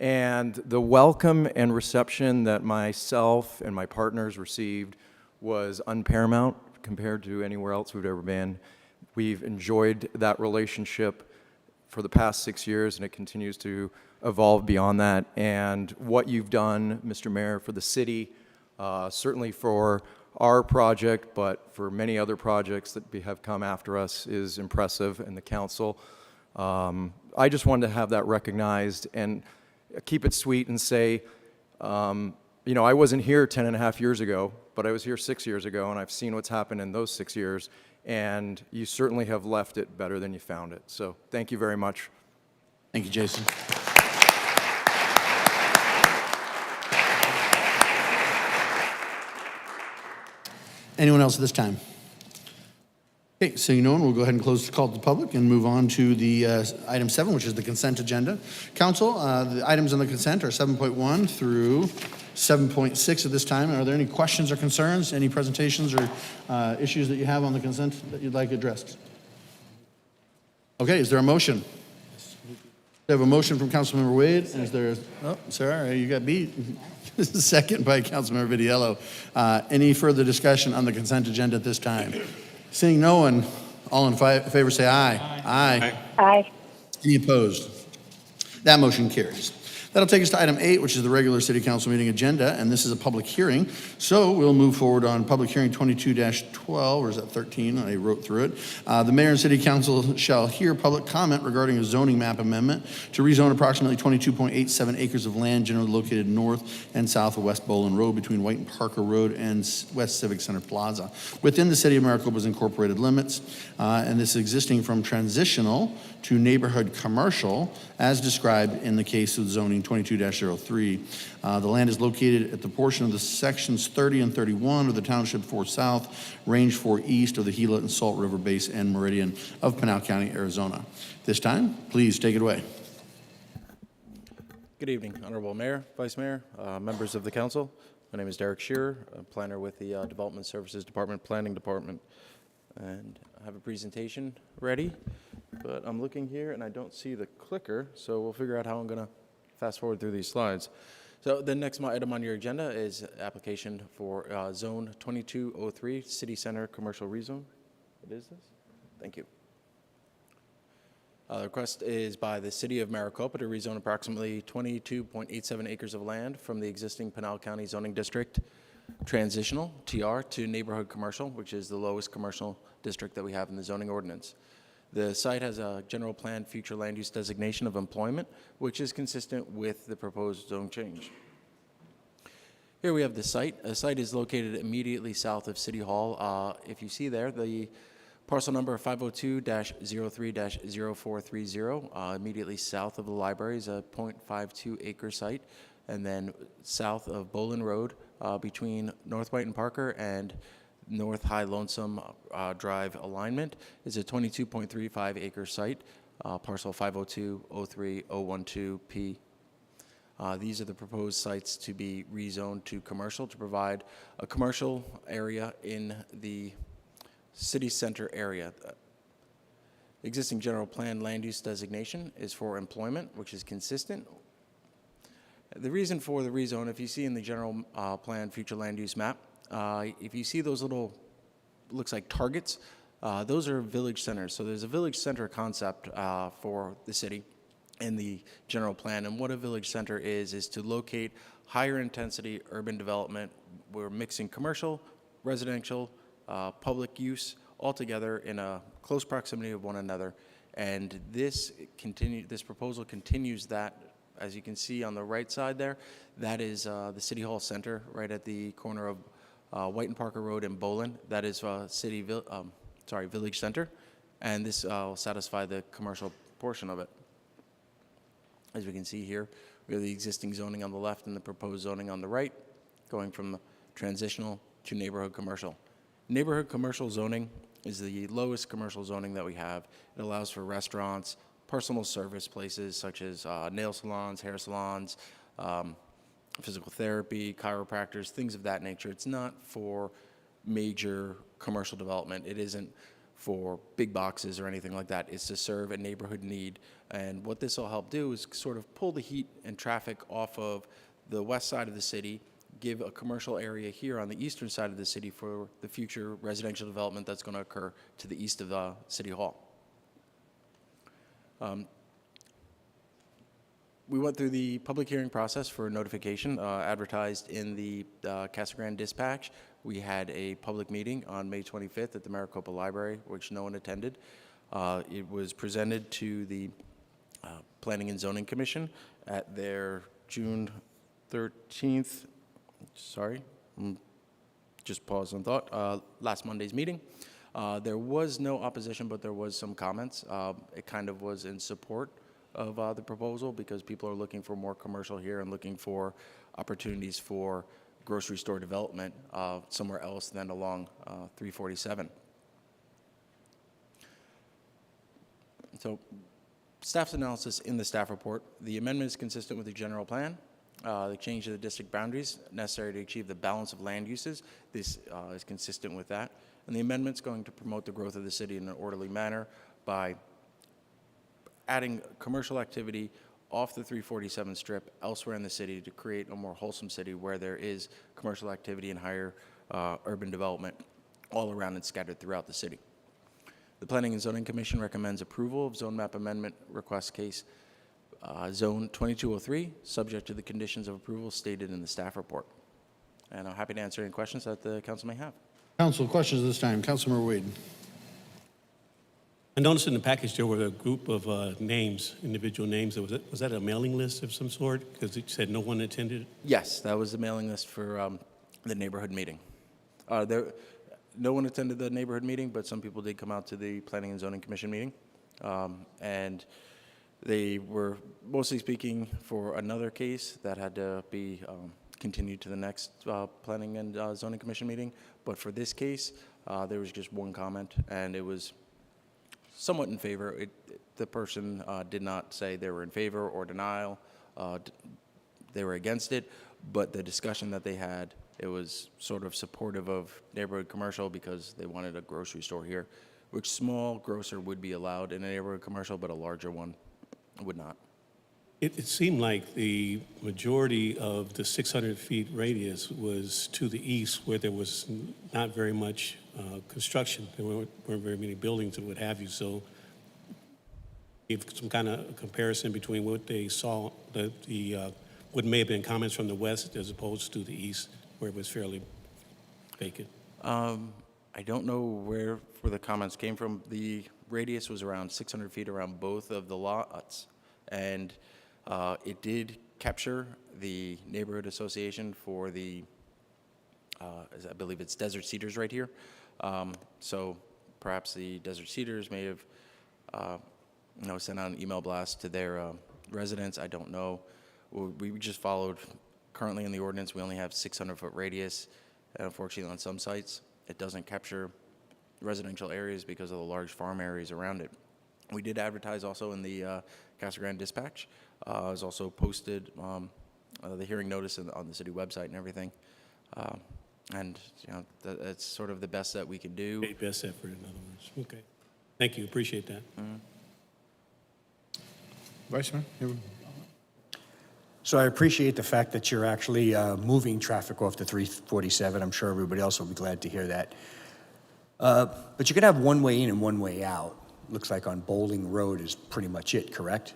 And the welcome and reception that myself and my partners received was unparamount compared to anywhere else we've ever been. We've enjoyed that relationship for the past 6 years, and it continues to evolve beyond that. And what you've done, Mr. Mayor, for the city, certainly for our project, but for many other projects that have come after us, is impressive, and the council. I just wanted to have that recognized and keep it sweet and say, you know, I wasn't here 10 and a half years ago, but I was here 6 years ago, and I've seen what's happened in those 6 years, and you certainly have left it better than you found it. So thank you very much. Thank you, Jason. Anyone else at this time? Okay, seeing no one, we'll go ahead and close the call to the public and move on to the item 7, which is the consent agenda. Council, the items on the consent are 7.1 through 7.6 at this time. Are there any questions or concerns, any presentations or issues that you have on the consent that you'd like addressed? Okay, is there a motion? We have a motion from Councilmember Wade. Is there? Oh, sorry, you got beat. Second by Councilmember Vitiello. Any further discussion on the consent agenda at this time? Seeing no one, all in favor say aye. Aye. Aye. Any opposed? That motion carries. That'll take us to item 8, which is the regular City Council meeting agenda, and this is a public hearing. So we'll move forward on public hearing 22-12, or is that 13? I wrote through it. The Mayor and City Council shall hear public comment regarding a zoning map amendment to rezone approximately 22.87 acres of land generally located north and south of West Boland Road between White and Parker Road and West Civic Center Plaza within the City of Maricopa's incorporated limits. And this is existing from transitional to neighborhood commercial as described in the case of zoning 22-03. The land is located at the portion of the sections 30 and 31 of the Township 4 South, Range 4 East of the Gila and Salt River Base and Meridian of Pinal County, Arizona. This time, please take it away. Good evening, Honorable Mayor, Vice Mayor, members of the council. My name is Derek Shearer, a planner with the Development Services Department, Planning Department. And I have a presentation ready, but I'm looking here and I don't see the clicker, so we'll figure out how I'm gonna fast forward through these slides. So the next item on your agenda is application for Zone 2203, City Center Commercial Rezone. What is this? Thank you. The request is by the City of Maricopa to rezone approximately 22.87 acres of land from the existing Pinal County zoning district transitional, TR, to neighborhood commercial, which is the lowest commercial district that we have in the zoning ordinance. The site has a general plan future land use designation of employment, which is consistent with the proposed zone change. Here we have the site. The site is located immediately south of City Hall. If you see there, the parcel number 502-03-0430, immediately south of the library is a 0.52 acre site. And then south of Boland Road, between North White and Parker and North High Lonesome Drive alignment is a 22.35 acre site, parcel 502-03-012P. These are the proposed sites to be rezoned to commercial to provide a commercial area in the city center area. Existing general plan land use designation is for employment, which is consistent. The reason for the rezone, if you see in the general plan future land use map, if you see those little, looks like targets, those are village centers. So there's a village center concept for the city in the general plan. And what a village center is to locate higher intensity urban development. We're mixing commercial, residential, public use all together in a close proximity of one another. And this proposal continues that. As you can see on the right side there, that is the City Hall Center right at the corner of White and Parker Road and Boland. That is Village Center, and this will satisfy the commercial portion of it. As we can see here, we have the existing zoning on the left and the proposed zoning on the right, going from transitional to neighborhood commercial. Neighborhood commercial zoning is the lowest commercial zoning that we have. It allows for restaurants, personal service places such as nail salons, hair salons, physical therapy, chiropractors, things of that nature. It's not for major commercial development. It isn't for big boxes or anything like that. It's to serve a neighborhood need. And what this will help do is sort of pull the heat and traffic off of the west side of the city, give a commercial area here on the eastern side of the city for the future residential development that's going to occur to the east of City Hall. We went through the public hearing process for notification, advertised in the Casa Grande Dispatch. We had a public meeting on May 25th at the Maricopa Library, which no one attended. It was presented to the Planning and Zoning Commission at their June 13th, just pause on thought, last Monday's meeting. There was no opposition, but there was some comments. It kind of was in support of the proposal because people are looking for more commercial here and looking for opportunities for grocery store development somewhere else than along 347. So staff's analysis in the staff report, the amendment is consistent with the general plan. The change of the district boundaries necessary to achieve the balance of land uses. This is consistent with that. And the amendment's going to promote the growth of the city in an orderly manner by adding commercial activity off the 347 strip elsewhere in the city to create a more wholesome city where there is commercial activity and higher urban development all around and scattered throughout the city. The Planning and Zoning Commission recommends approval of zone map amendment request case Zone 2203, subject to the conditions of approval stated in the staff report. And I'm happy to answer any questions that the council may have. Council, questions this time. Councilmember Wade. I noticed in the package there were a group of names, individual names. Was that a mailing list of some sort? Because it said no one attended? Yes, that was the mailing list for the neighborhood meeting. No one attended the neighborhood meeting, but some people did come out to the Planning and Zoning Commission meeting. And they were mostly speaking for another case that had to be continued to the next Planning and Zoning Commission meeting. But for this case, there was just one comment, and it was somewhat in favor. The person did not say they were in favor or denial. They were against it, but the discussion that they had, it was sort of supportive of neighborhood commercial because they wanted a grocery store here, which small grocer would be allowed in a neighborhood commercial, but a larger one would not. It seemed like the majority of the 600 feet radius was to the east where there was not very much construction. There weren't very many buildings and what have you. So give some kind of comparison between what they saw, what may have been comments from the west as opposed to the east where it was fairly vacant. I don't know where the comments came from. The radius was around 600 feet around both of the lots, and it did capture the neighborhood association for the, I believe it's Desert Cedars right here. So perhaps the Desert Cedars may have, sent out an email blast to their residents. I don't know. We just followed. Currently in the ordinance, we only have 600-foot radius, and unfortunately on some sites, it doesn't capture residential areas because of the large farm areas around it. We did advertise also in the Casa Grande Dispatch. It was also posted the hearing notice on the city website and everything. And that's sort of the best that we can do. Okay, best effort, in other words. Okay. Thank you. Appreciate that. Mm-hmm. Vice Mayor? So I appreciate the fact that you're actually moving traffic off the 347. I'm sure everybody else will be glad to hear that. But you can have one way in and one way out. Looks like on Bowling Road is pretty much it, correct?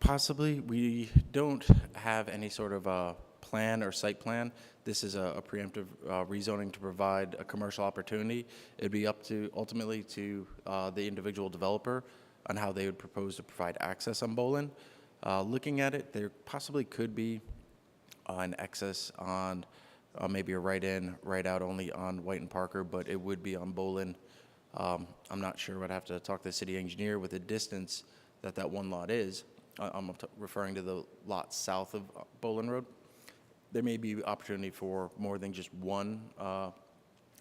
Possibly. We don't have any sort of plan or site plan. This is a preemptive rezoning to provide a commercial opportunity. It'd be up to ultimately to the individual developer on how they would propose to provide access on Bowling. Looking at it, there possibly could be an access on maybe a right-in, right-out only on White and Parker, but it would be on Bowling. I'm not sure. I'd have to talk to the city engineer with the distance that one lot is. I'm referring to the lot south of Bowling Road. There may be opportunity for more than just one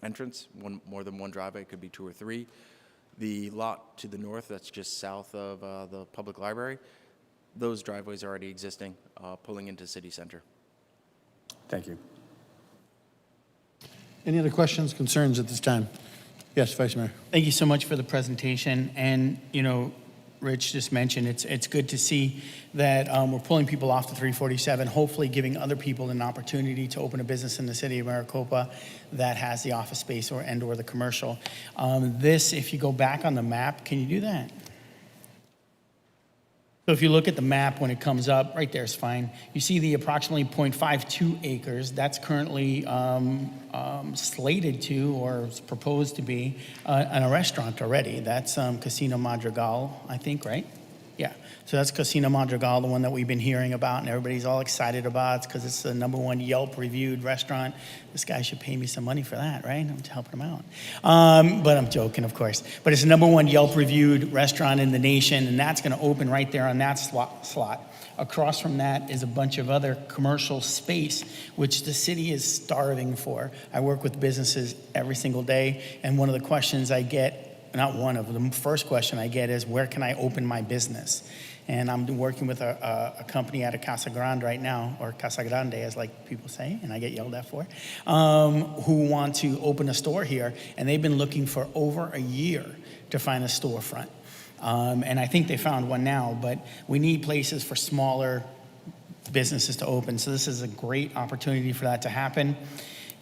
entrance, more than one driveway. It could be 2 or 3. The lot to the north, that's just south of the public library, those driveways are already existing, pulling into city center. Thank you. Any other questions, concerns at this time? Yes, Vice Mayor. Thank you so much for the presentation. And, you know, Rich just mentioned, it's good to see that we're pulling people off the 347, hopefully giving other people an opportunity to open a business in the city of Maricopa that has the office space or the commercial. This, if you go back on the map, can you do that? So if you look at the map when it comes up, right there is fine. You see the approximately 0.52 acres. That's currently slated to or is proposed to be a restaurant already. That's Casino Madrigal, I think, right? Yeah. So that's Casino Madrigal, the one that we've been hearing about and everybody's all excited about. It's because it's the #1 Yelp reviewed restaurant. This guy should pay me some money for that, right? I'm helping him out. But I'm joking, of course. But it's the #1 Yelp reviewed restaurant in the nation, and that's going to open right there on that slot. Across from that is a bunch of other commercial space, which the city is starving for. I work with businesses every single day, and one of the questions I get, not one of them, the first question I get is, where can I open my business? And I'm working with a company out of Casa Grande right now, or Casa Grande as like people say, and I get yelled at for, who want to open a store here, and they've been looking for over a year to find a storefront. And I think they found one now, but we need places for smaller businesses to open. So this is a great opportunity for that to happen.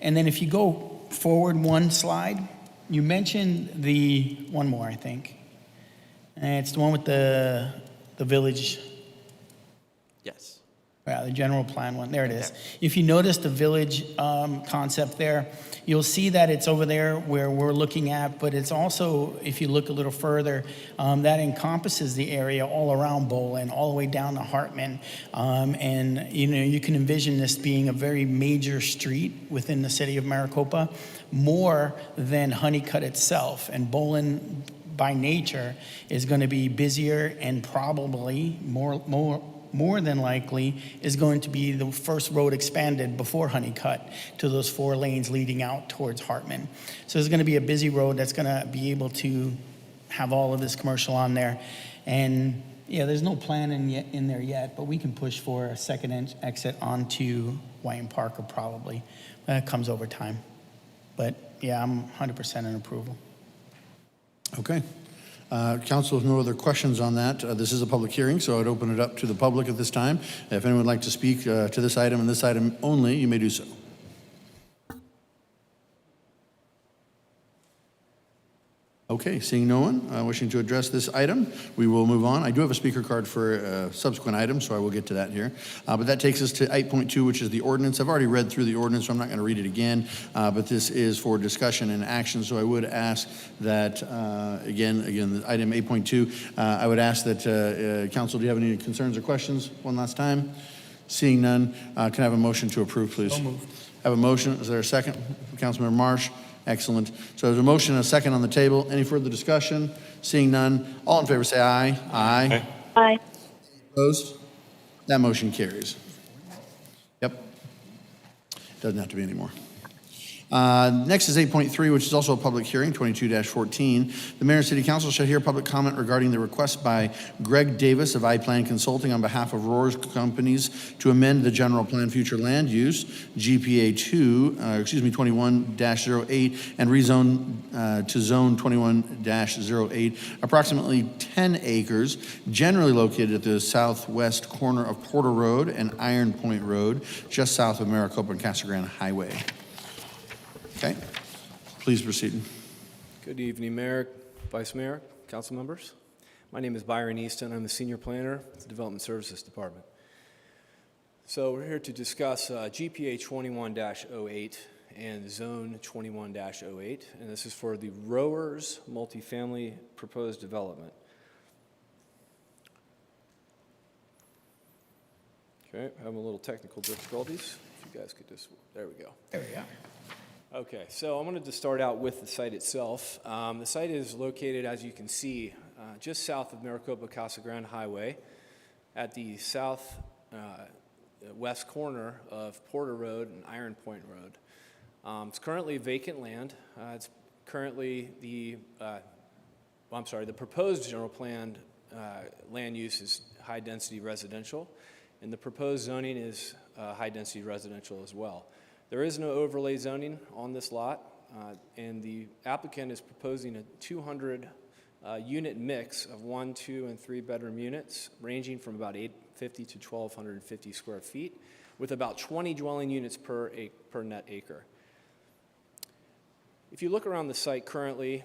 And then if you go forward one slide, you mentioned one more, I think. And it's the one with the village. Yes. Yeah, the general plan one. There it is. If you notice the village concept there, you'll see that it's over there where we're looking at, but it's also, if you look a little further, that encompasses the area all around Bolin, all the way down to Hartman. And, you know, you can envision this being a very major street within the city of Maricopa, more than Honeycutt itself. And Bolin, by nature, is going to be busier and probably more than likely is going to be the first road expanded before Honeycutt to those 4 lanes leading out towards Hartman. So there's going to be a busy road that's going to be able to have all of this commercial on there. And yeah, there's no plan in there yet, but we can push for a second exit onto Wayne Parker probably. That comes over time. But yeah, I'm 100% in approval. Okay. Council, no other questions on that. This is a public hearing, so I'd open it up to the public at this time. If anyone would like to speak to this item and this item only, you may do so. Okay, seeing no one wishing to address this item, we will move on. I do have a speaker card for a subsequent item, so I will get to that here. But that takes us to 8.2, which is the ordinance. I've already read through the ordinance, so I'm not going to read it again, but this is for discussion and action, so I would ask that, again, item 8.2, I would ask that, Council, do you have any concerns or questions one last time? Seeing none, can I have a motion to approve, please? So moved. I have a motion. Is there a second? Councilmember Marsh. Excellent. So there's a motion and a second on the table. Any further discussion? Seeing none, all in favor say aye. Aye. Aye. Opposed? That motion carries. Yep. Doesn't have to be anymore. Next is 8.3, which is also a public hearing, 22-14. The Mayor and City Council shall hear public comment regarding the request by Greg Davis of iPlan Consulting on behalf of Rohr's Companies to amend the General Plan Future Land Use, GPA 21-08, and rezone to Zone 21-08, approximately 10 acres, generally located at the southwest corner of Porter Road and Iron Point Road, just south of Maricopa and Casa Grande Highway. Okay, please proceed. Good evening, Mayor, Vice Mayor, council members. My name is Byron Easton. I'm the Senior Planner at the Development Services Department. So we're here to discuss GPA 21-08 and Zone 21-08, and this is for the Rohr's multifamily proposed development. Okay, having a little technical difficulties. If you guys could just, there we go. There we go. Okay, so I wanted to start out with the site itself. The site is located, as you can see, just south of Maricopa Casa Grande Highway at the south west corner of Porter Road and Iron Point Road. It's currently vacant land. It's currently the proposed general plan land use is high density residential, and the proposed zoning is high density residential as well. There is no overlay zoning on this lot. and the applicant is proposing a 200 unit mix of 1, 2, and 3 bedroom units, ranging from about 850 to 1,250 square feet, with about 20 dwelling units per net acre. If you look around the site currently,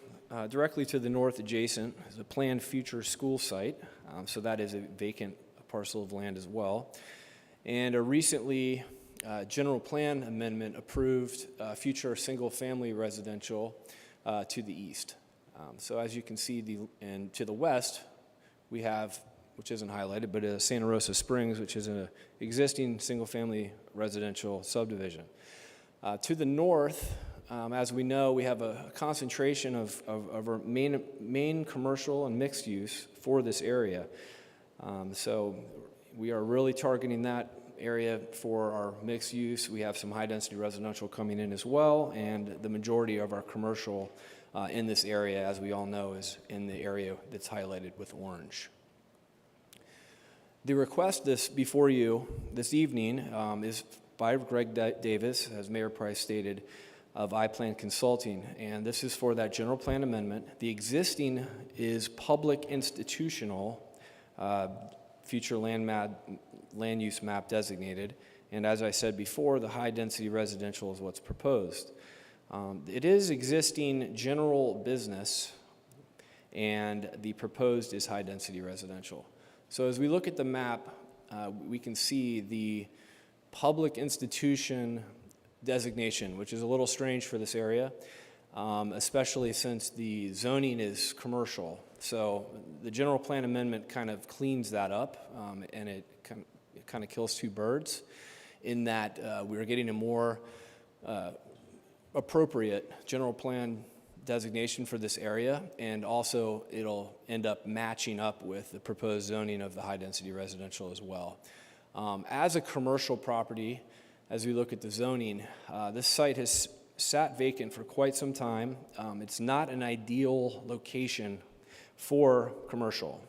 directly to the north adjacent is a planned future school site, so that is a vacant parcel of land as well, and a recently general plan amendment approved future single-family residential to the east. So as you can see, and to the west, we have, which isn't highlighted, but Santa Rosa Springs, which is an existing single-family residential subdivision. To the north, as we know, we have a concentration of our main commercial and mixed use for this area. So we are really targeting that area for our mixed use. We have some high-density residential coming in as well, and the majority of our commercial in this area, as we all know, is in the area that's highlighted with orange. The request before you this evening is by Greg Davis, as Mayor Price stated, of iPlan Consulting, and this is for that general plan amendment. The existing is public institutional, future land use map designated, and as I said before, the high-density residential is what's proposed. It is existing general business, and the proposed is high-density residential. So as we look at the map, we can see the public institution designation, which is a little strange for this area, especially since the zoning is commercial. So the general plan amendment kind of cleans that up, and it kind of kills two birds in that we're getting a more appropriate general plan designation for this area, and also it'll end up matching up with the proposed zoning of the high-density residential as well. As a commercial property, as we look at the zoning, this site has sat vacant for quite some time. It's not an ideal location for commercial.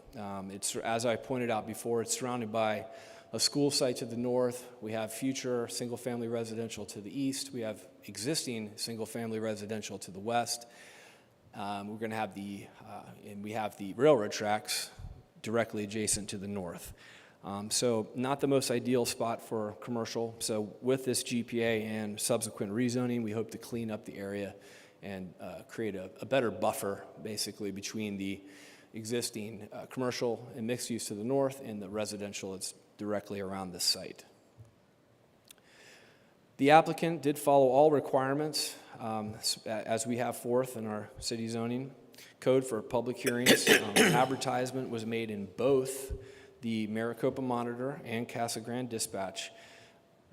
It's, as I pointed out before, it's surrounded by a school site to the north. We have future single-family residential to the east. We have existing single-family residential to the west. We're going to have and we have the railroad tracks directly adjacent to the north. So not the most ideal spot for commercial. So with this GPA and subsequent rezoning, we hope to clean up the area and create a better buffer, basically, between the existing commercial and mixed use to the north and the residential that's directly around this site. The applicant did follow all requirements as we have forth in our city zoning code for public hearings. Advertisement was made in both the Maricopa Monitor and Casa Grande Dispatch.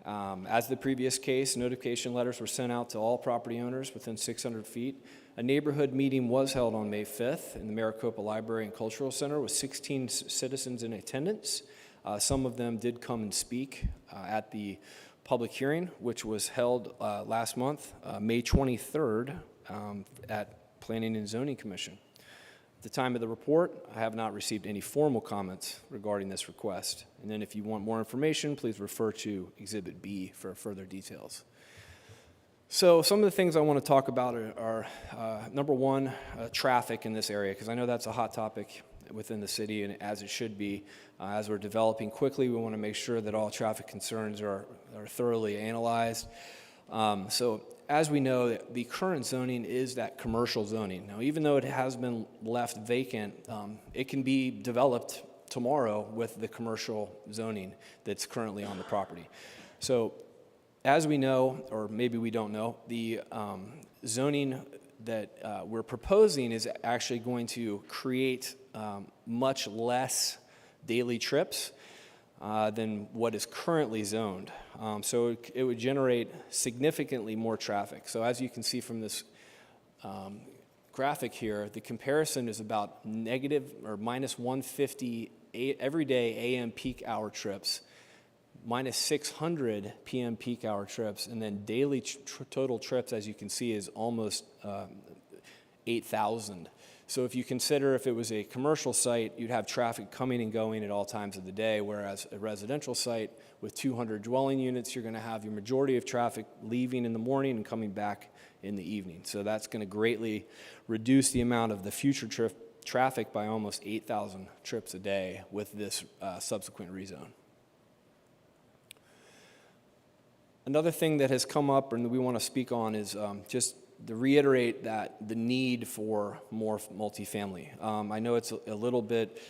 As the previous case, notification letters were sent out to all property owners within 600 feet. A neighborhood meeting was held on May 5th in the Maricopa Library and Cultural Center with 16 citizens in attendance. Some of them did come and speak at the public hearing, which was held last month, May 23rd, at Planning and Zoning Commission. At the time of the report, I have not received any formal comments regarding this request. And then if you want more information, please refer to Exhibit B for further details. So some of the things I want to talk about are number one, traffic in this area, because I know that's a hot topic within the city, and as it should be. As we're developing quickly, we want to make sure that all traffic concerns are thoroughly analyzed. So as we know, the current zoning is that commercial zoning. Now, even though it has been left vacant, it can be developed tomorrow with the commercial zoning that's currently on the property. So as we know, or maybe we don't know, the zoning that we're proposing is actually going to create much less daily trips than what is currently zoned. So it would generate significantly more traffic. So as you can see from this graphic here, the comparison is about negative or minus 150 everyday AM peak hour trips, minus 600 PM peak hour trips, and then daily total trips, as you can see, is almost 8,000. So if you consider if it was a commercial site, you'd have traffic coming and going at all times of the day, whereas a residential site with 200 dwelling units, you're going to have your majority of traffic leaving in the morning and coming back in the evening. So that's going to greatly reduce the amount of the future traffic by almost 8,000 trips a day with this subsequent rezone. Another thing that has come up and that we want to speak on is just to reiterate that the need for more multifamily. I know it's a little bit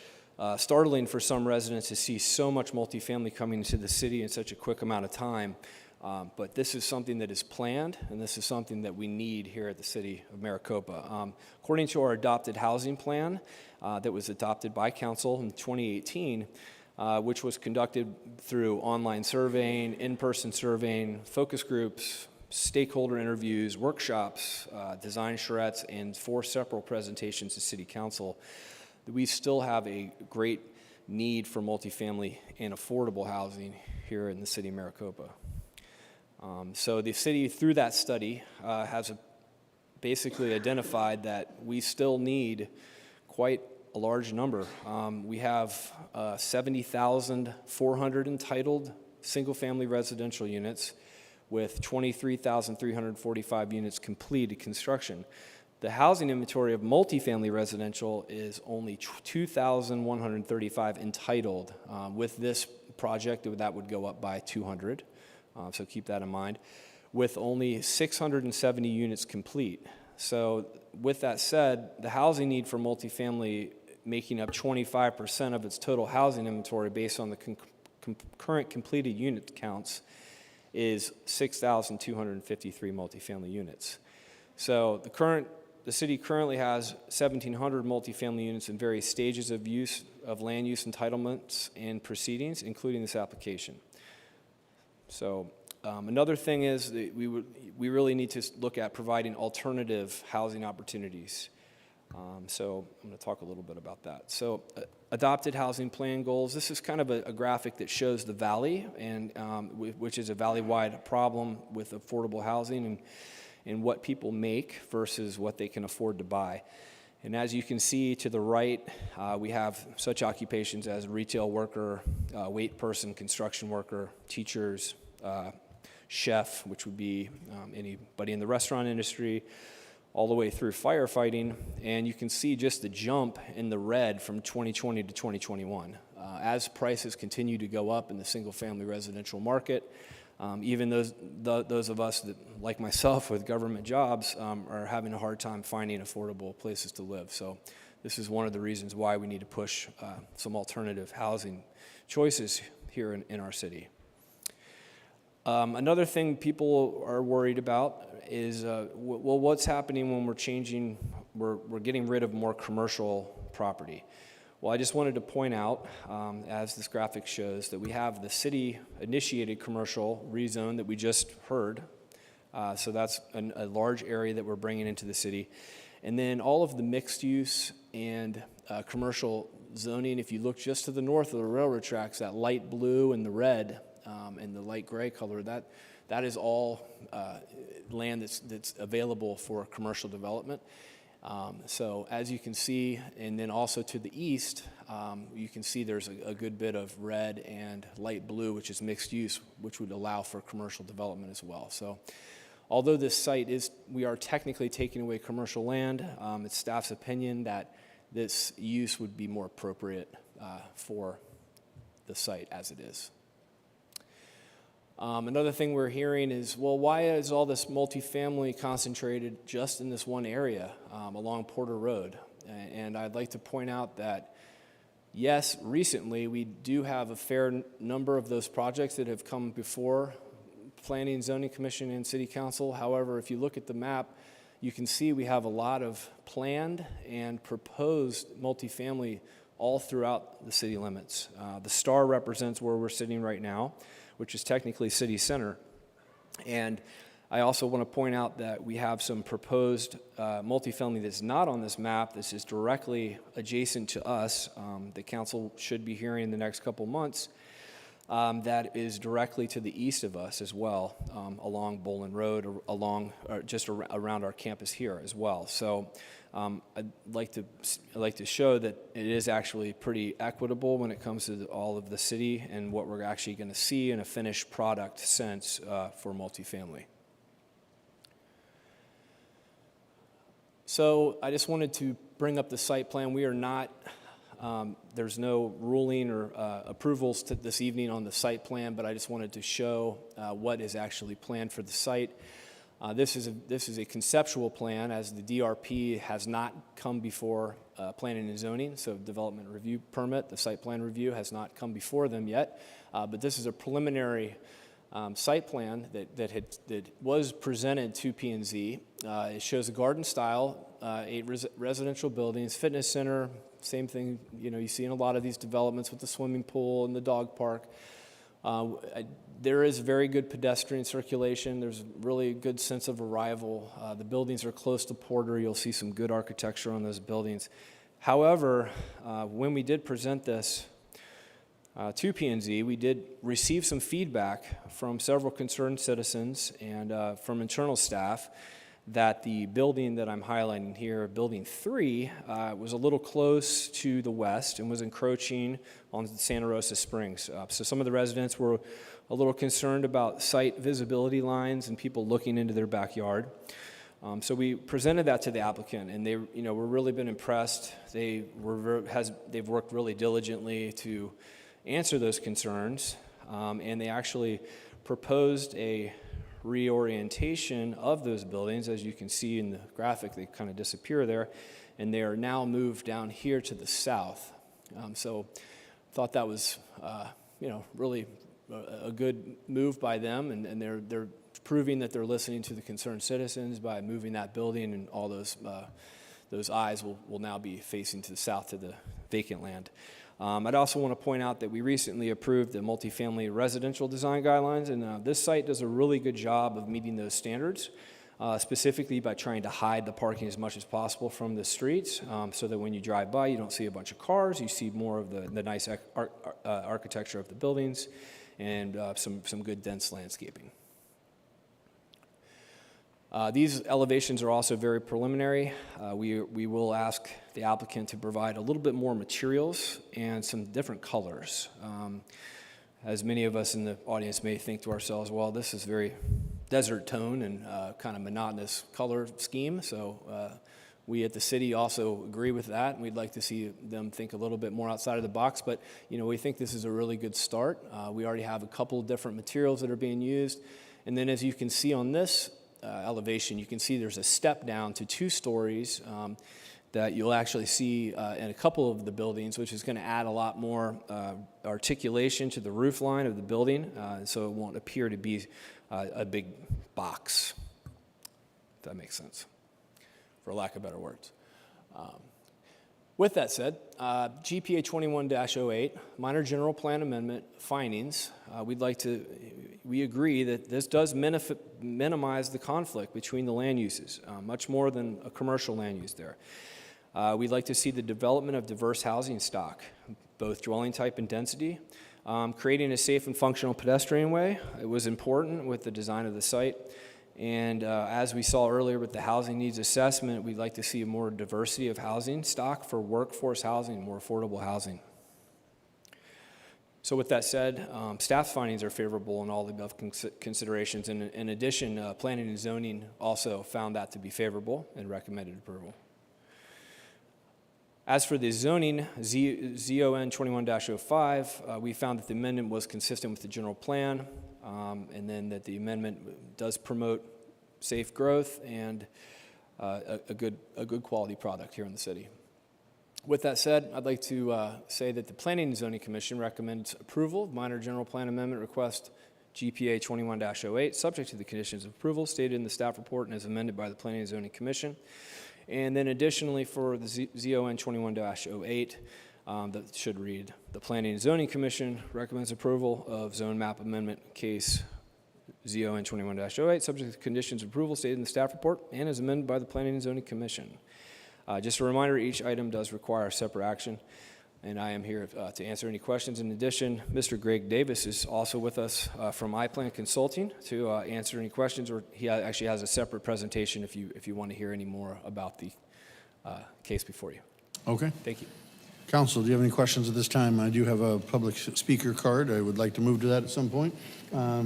startling for some residents to see so much multifamily coming into the city in such a quick amount of time, but this is something that is planned, and this is something that we need here at the city of Maricopa. According to our adopted housing plan that was adopted by council in 2018, which was conducted through online surveying, in-person surveying, focus groups, stakeholder interviews, workshops, design charrettes, and 4 separate presentations to City Council, we still have a great need for multifamily and affordable housing here in the city of Maricopa. So the city, through that study, has basically identified that we still need quite a large number. We have 70,400 entitled single-family residential units, with 23,345 units completed construction. The housing inventory of multifamily residential is only 2,135 entitled. With this project, that would go up by 200, so keep that in mind, with only 670 units complete. So with that said, the housing need for multifamily making up 25% of its total housing inventory based on the current completed unit counts is 6,253 multifamily units. So the city currently has 1,700 multifamily units in various stages of use of land use entitlements and proceedings, including this application. So another thing is that we really need to look at providing alternative housing opportunities. So I'm going to talk a little bit about that. So adopted housing plan goals. This is kind of a graphic that shows the valley, and which is a valley-wide problem with affordable housing and what people make versus what they can afford to buy. And as you can see to the right, we have such occupations as retail worker, wait person, construction worker, teachers, chef, which would be anybody in the restaurant industry, all the way through firefighting, and you can see just the jump in the red from 2020 to 2021. As prices continue to go up in the single-family residential market, even those of us that, like myself, with government jobs, are having a hard time finding affordable places to live. So this is one of the reasons why we need to push some alternative housing choices here in our city. Another thing people are worried about is, well, what's happening when we're getting rid of more commercial property? Well, I just wanted to point out, as this graphic shows, that we have the city-initiated commercial rezone that we just heard. So that's a large area that we're bringing into the city. And then all of the mixed use and commercial zoning, if you look just to the north of the railroad tracks, that light blue and the red and the light gray color, that is all land that's available for commercial development. So as you can see, and then also to the east, you can see there's a good bit of red and light blue, which is mixed use, which would allow for commercial development as well. So although this site we are technically taking away commercial land, it's staff's opinion that this use would be more appropriate for the site as it is. Another thing we're hearing is, well, why is all this multifamily concentrated just in this one area along Porter Road? And I'd like to point out that, yes, recently we do have a fair number of those projects that have come before Planning and Zoning Commission and City Council. However, if you look at the map, you can see we have a lot of planned and proposed multifamily all throughout the city limits. The star represents where we're sitting right now, which is technically city center. And I also want to point out that we have some proposed multifamily that's not on this map. This is directly adjacent to us. The council should be hearing in the next couple months that is directly to the east of us as well, along Bolin Road, or just around our campus here as well. So I'd like to show that it is actually pretty equitable when it comes to all of the city and what we're actually going to see in a finished product sense for multifamily. So I just wanted to bring up the site plan. We are not, there's no ruling or approvals this evening on the site plan, but I just wanted to show what is actually planned for the site. This is a conceptual plan, as the DRP has not come before planning and zoning, so development review permit, the site plan review has not come before them yet, but this is a preliminary site plan that was presented to P&Z. It shows a garden style, 8 residential buildings, fitness center, same thing you see in a lot of these developments with the swimming pool and the dog park. There is very good pedestrian circulation. There's really a good sense of arrival. The buildings are close to Porter. You'll see some good architecture on those buildings. However, when we did present this to P&Z, we did receive some feedback from several concerned citizens and from internal staff that the building that I'm highlighting here, Building 3, was a little close to the west and was encroaching on Santa Rosa Springs. So some of the residents were a little concerned about site visibility lines and people looking into their backyard. So we presented that to the applicant, and they, were really been impressed. They've worked really diligently to answer those concerns, and they actually proposed a reorientation of those buildings. As you can see in the graphic, they kind of disappear there, and they are now moved down here to the south. So I thought that was, really a good move by them, and they're proving that they're listening to the concerned citizens by moving that building, and all those eyes will now be facing to the south to the vacant land. I'd also want to point out that we recently approved the multifamily residential design guidelines, and this site does a really good job of meeting those standards, specifically by trying to hide the parking as much as possible from the streets, so that when you drive by, you don't see a bunch of cars, you see more of the nice architecture of the buildings, and some good dense landscaping. These elevations are also very preliminary. We will ask the applicant to provide a little bit more materials and some different colors. As many of us in the audience may think to ourselves, well, this is very desert tone and kind of monotonous color scheme. So we at the city also agree with that, and we'd like to see them think a little bit more outside of the box. But we think this is a really good start. We already have a couple of different materials that are being used, and then as you can see on this elevation, you can see there's a step down to 2 stories that you'll actually see in a couple of the buildings, which is going to add a lot more articulation to the roof line of the building, so it won't appear to be a big box, if that makes sense, for lack of better words. With that said, GPA 21-08, minor general plan amendment findings, we agree that this does minimize the conflict between the land uses, much more than a commercial land use there. We'd like to see the development of diverse housing stock, both dwelling type and density, creating a safe and functional pedestrian way. It was important with the design of the site. And as we saw earlier with the housing needs assessment, we'd like to see more diversity of housing stock for workforce housing, more affordable housing. So with that said, staff's findings are favorable in all the above considerations. And in addition, planning and zoning also found that to be favorable and recommended approval. As for the zoning, ZON 21-05, we found that the amendment was consistent with the general plan, and then that the amendment does promote safe growth and a good quality product here in the city. With that said, I'd like to say that the Planning and Zoning Commission recommends approval of minor general plan amendment request GPA 21-08, subject to the conditions of approval stated in the staff report and as amended by the Planning and Zoning Commission. And then additionally for the ZON 21-08, that should read, the Planning and Zoning Commission recommends approval of zone map amendment case ZON 21-08, subject to the conditions of approval stated in the staff report and as amended by the Planning and Zoning Commission. Just a reminder, each item does require separate action. and I am here to answer any questions. In addition, Mr. Greg Davis is also with us from iPlan Consulting to answer any questions, or he actually has a separate presentation if you want to hear any more about the case before you. Okay. Thank you. Council, do you have any questions at this time? I do have a public speaker card. I would like to move to that at some point.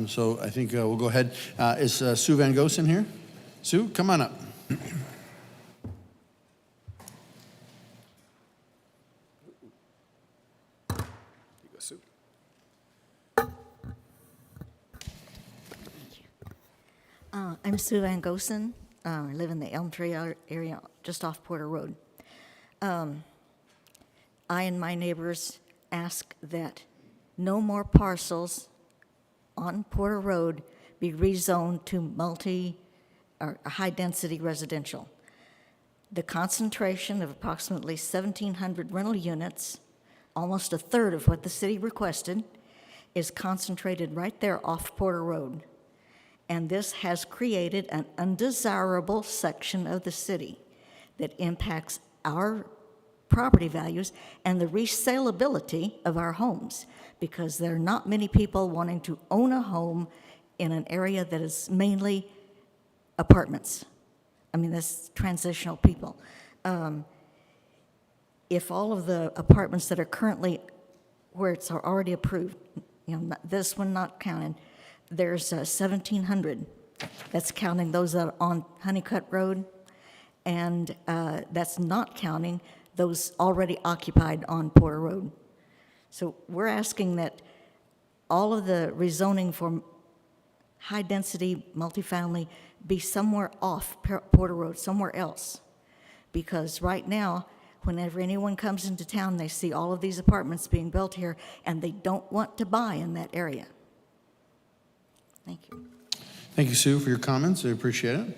So I think we'll go ahead. Is Sue Van Goosen here? Sue, come on up. I'm Sue Van Goosen. I live in the Elm Tree area just off Porter Road. I and my neighbors ask that no more parcels on Porter Road be rezoned to or high-density residential. The concentration of approximately 1,700 rental units, almost a third of what the city requested, is concentrated right there off Porter Road. And this has created an undesirable section of the city that impacts our property values and the resaleability of our homes, because there are not many people wanting to own a home in an area that is mainly apartments. I mean, that's transitional people. If all of the apartments that are currently where it's already approved, this one not counted, there's 1,700. That's counting those that are on Honeycutt Road, and that's not counting those already occupied on Porter Road. So we're asking that all of the rezoning for high-density multifamily be somewhere off Porter Road, somewhere else. Because right now, whenever anyone comes into town, they see all of these apartments being built here, and they don't want to buy in that area. Thank you. Thank you, Sue, for your comments. I appreciate it.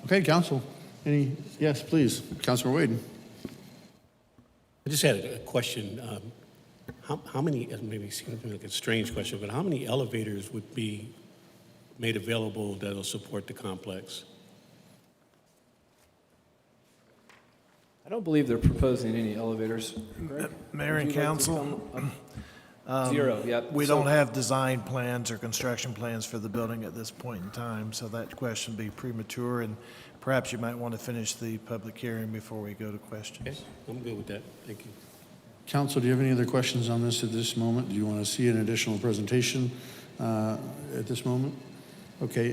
Okay, Council. Yes, please. Councilor Wade. I just had a question. How many, maybe it seems like a strange question, but how many elevators would be made available that'll support the complex? I don't believe they're proposing any elevators. Greg? Mayor and council, Zero, yep. we don't have design plans or construction plans for the building at this point in time, so that question would be premature, and perhaps you might want to finish the public hearing before we go to questions. Okay, I'm good with that. Thank you. Council, do you have any other questions on this at this moment? Do you want to see an additional presentation at this moment? Okay,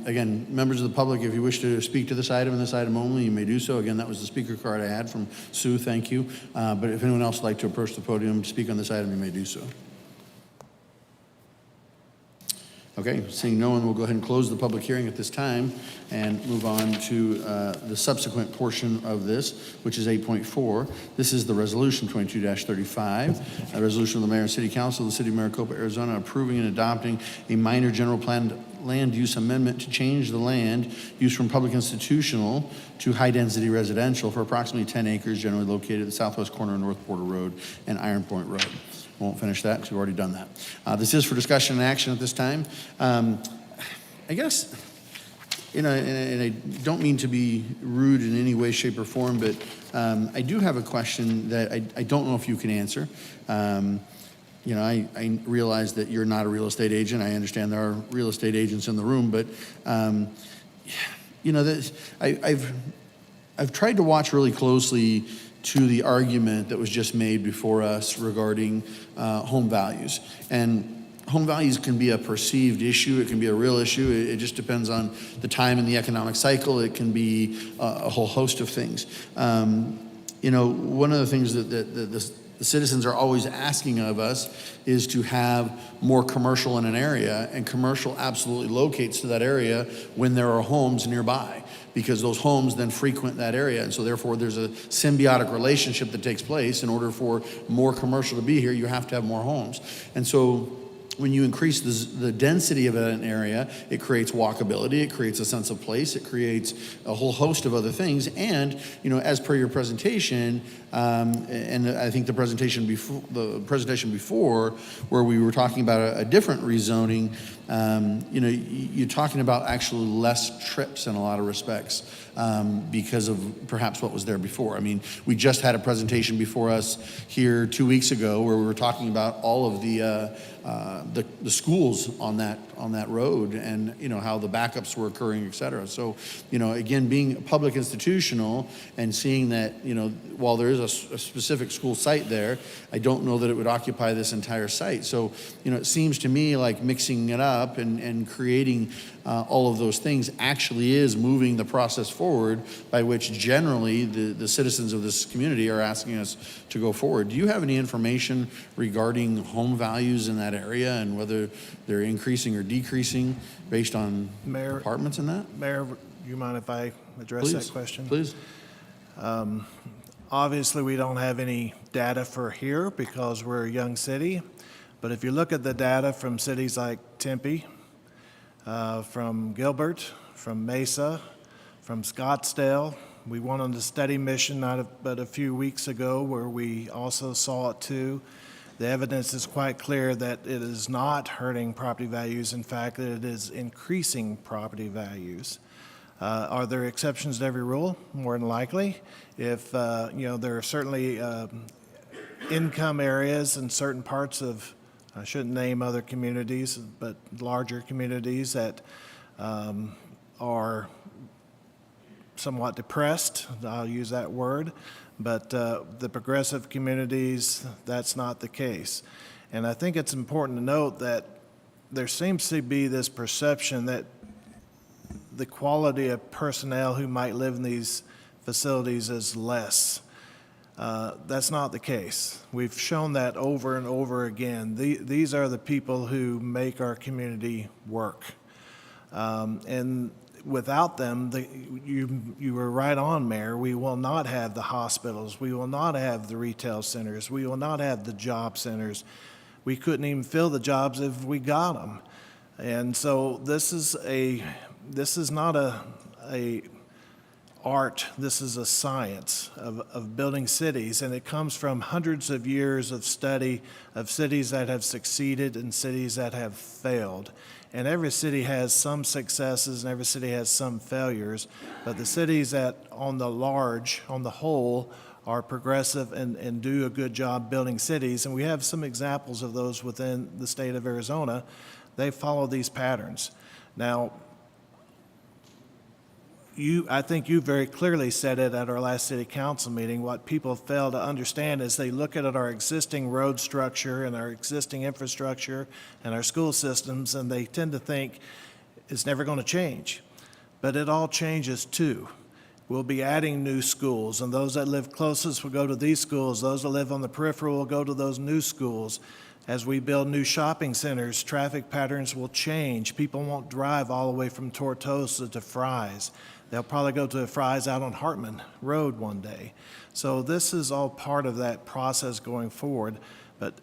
again, members of the public, if you wish to speak to this item and this item only, you may do so. Again, that was the speaker card I had from Sue, thank you. But if anyone else would like to approach the podium to speak on this item, you may do so. Okay, seeing no one, we'll go ahead and close the public hearing at this time and move on to the subsequent portion of this, which is 8.4. This is the resolution 22-35, a resolution of the Mayor and City Council of the City of Maricopa, Arizona, approving and adopting a minor general plan land use amendment to change the land use from public institutional to high-density residential for approximately 10 acres generally located at the southwest corner of North Porter Road and Iron Point Road. Won't finish that because we've already done that. This is for discussion and action at this time. I guess, and I don't mean to be rude in any way, shape, or form, but I do have a question that I don't know if you can answer. I realize that you're not a real estate agent. I understand there are real estate agents in the room, but I've tried to watch really closely to the argument that was just made before us regarding home values. And home values can be a perceived issue. It can be a real issue. It just depends on the time in the economic cycle. It can be a whole host of things. One of the things that the citizens are always asking of us is to have more commercial in an area, and commercial absolutely locates to that area when there are homes nearby, because those homes then frequent that area. And so therefore there's a symbiotic relationship that takes place. In order for more commercial to be here, you have to have more homes. And so when you increase the density of an area, it creates walkability, it creates a sense of place, it creates a whole host of other things. And, as per your presentation, and I think the presentation before, where we were talking about a different rezoning, you're talking about actually less trips in a lot of respects because of perhaps what was there before. I mean, we just had a presentation before us here 2 weeks ago where we were talking about all of the schools on that road, and how the backups were occurring, et cetera. So again, being a public institutional and seeing that while there is a specific school site there, I don't know that it would occupy this entire site. So it seems to me like mixing it up and creating all of those things actually is moving the process forward by which generally the citizens of this community are asking us to go forward. Do you have any information regarding home values in that area and whether they're increasing or decreasing based on apartments in that? Mayor, you mind if I address that question? Please. Obviously, we don't have any data for here because we're a young city. But if you look at the data from cities like Tempe, from Gilbert, from Mesa, from Scottsdale, we went on a study mission but a few weeks ago where we also saw it too. The evidence is quite clear that it is not hurting property values. In fact, that it is increasing property values. Are there exceptions to every rule? More than likely. If, there are certainly income areas in certain parts of, I shouldn't name other communities, but larger communities that are somewhat depressed, I'll use that word, but the progressive communities, that's not the case. And I think it's important to note that there seems to be this perception that the quality of personnel who might live in these facilities is less. That's not the case. We've shown that over and over again. These are the people who make our community work. And without them, you were right on, Mayor, we will not have the hospitals, we will not have the retail centers, we will not have the job centers. We couldn't even fill the jobs if we got them. And so this is not a art, this is a science of building cities, and it comes from hundreds of years of study of cities that have succeeded and cities that have failed. And every city has some successes and every city has some failures, but the cities that on the whole, are progressive and do a good job building cities, and we have some examples of those within the state of Arizona, they follow these patterns. Now, I think you very clearly said it at our last city council meeting. What people fail to understand is they look at our existing road structure and our existing infrastructure and our school systems, and they tend to think it's never going to change. But it all changes too. We'll be adding new schools, and those that live closest will go to these schools. Those that live on the peripheral will go to those new schools. As we build new shopping centers, traffic patterns will change. People won't drive all the way from Tortosa to Fry's. They'll probably go to Fry's out on Hartman Road one day. So this is all part of that process going forward. But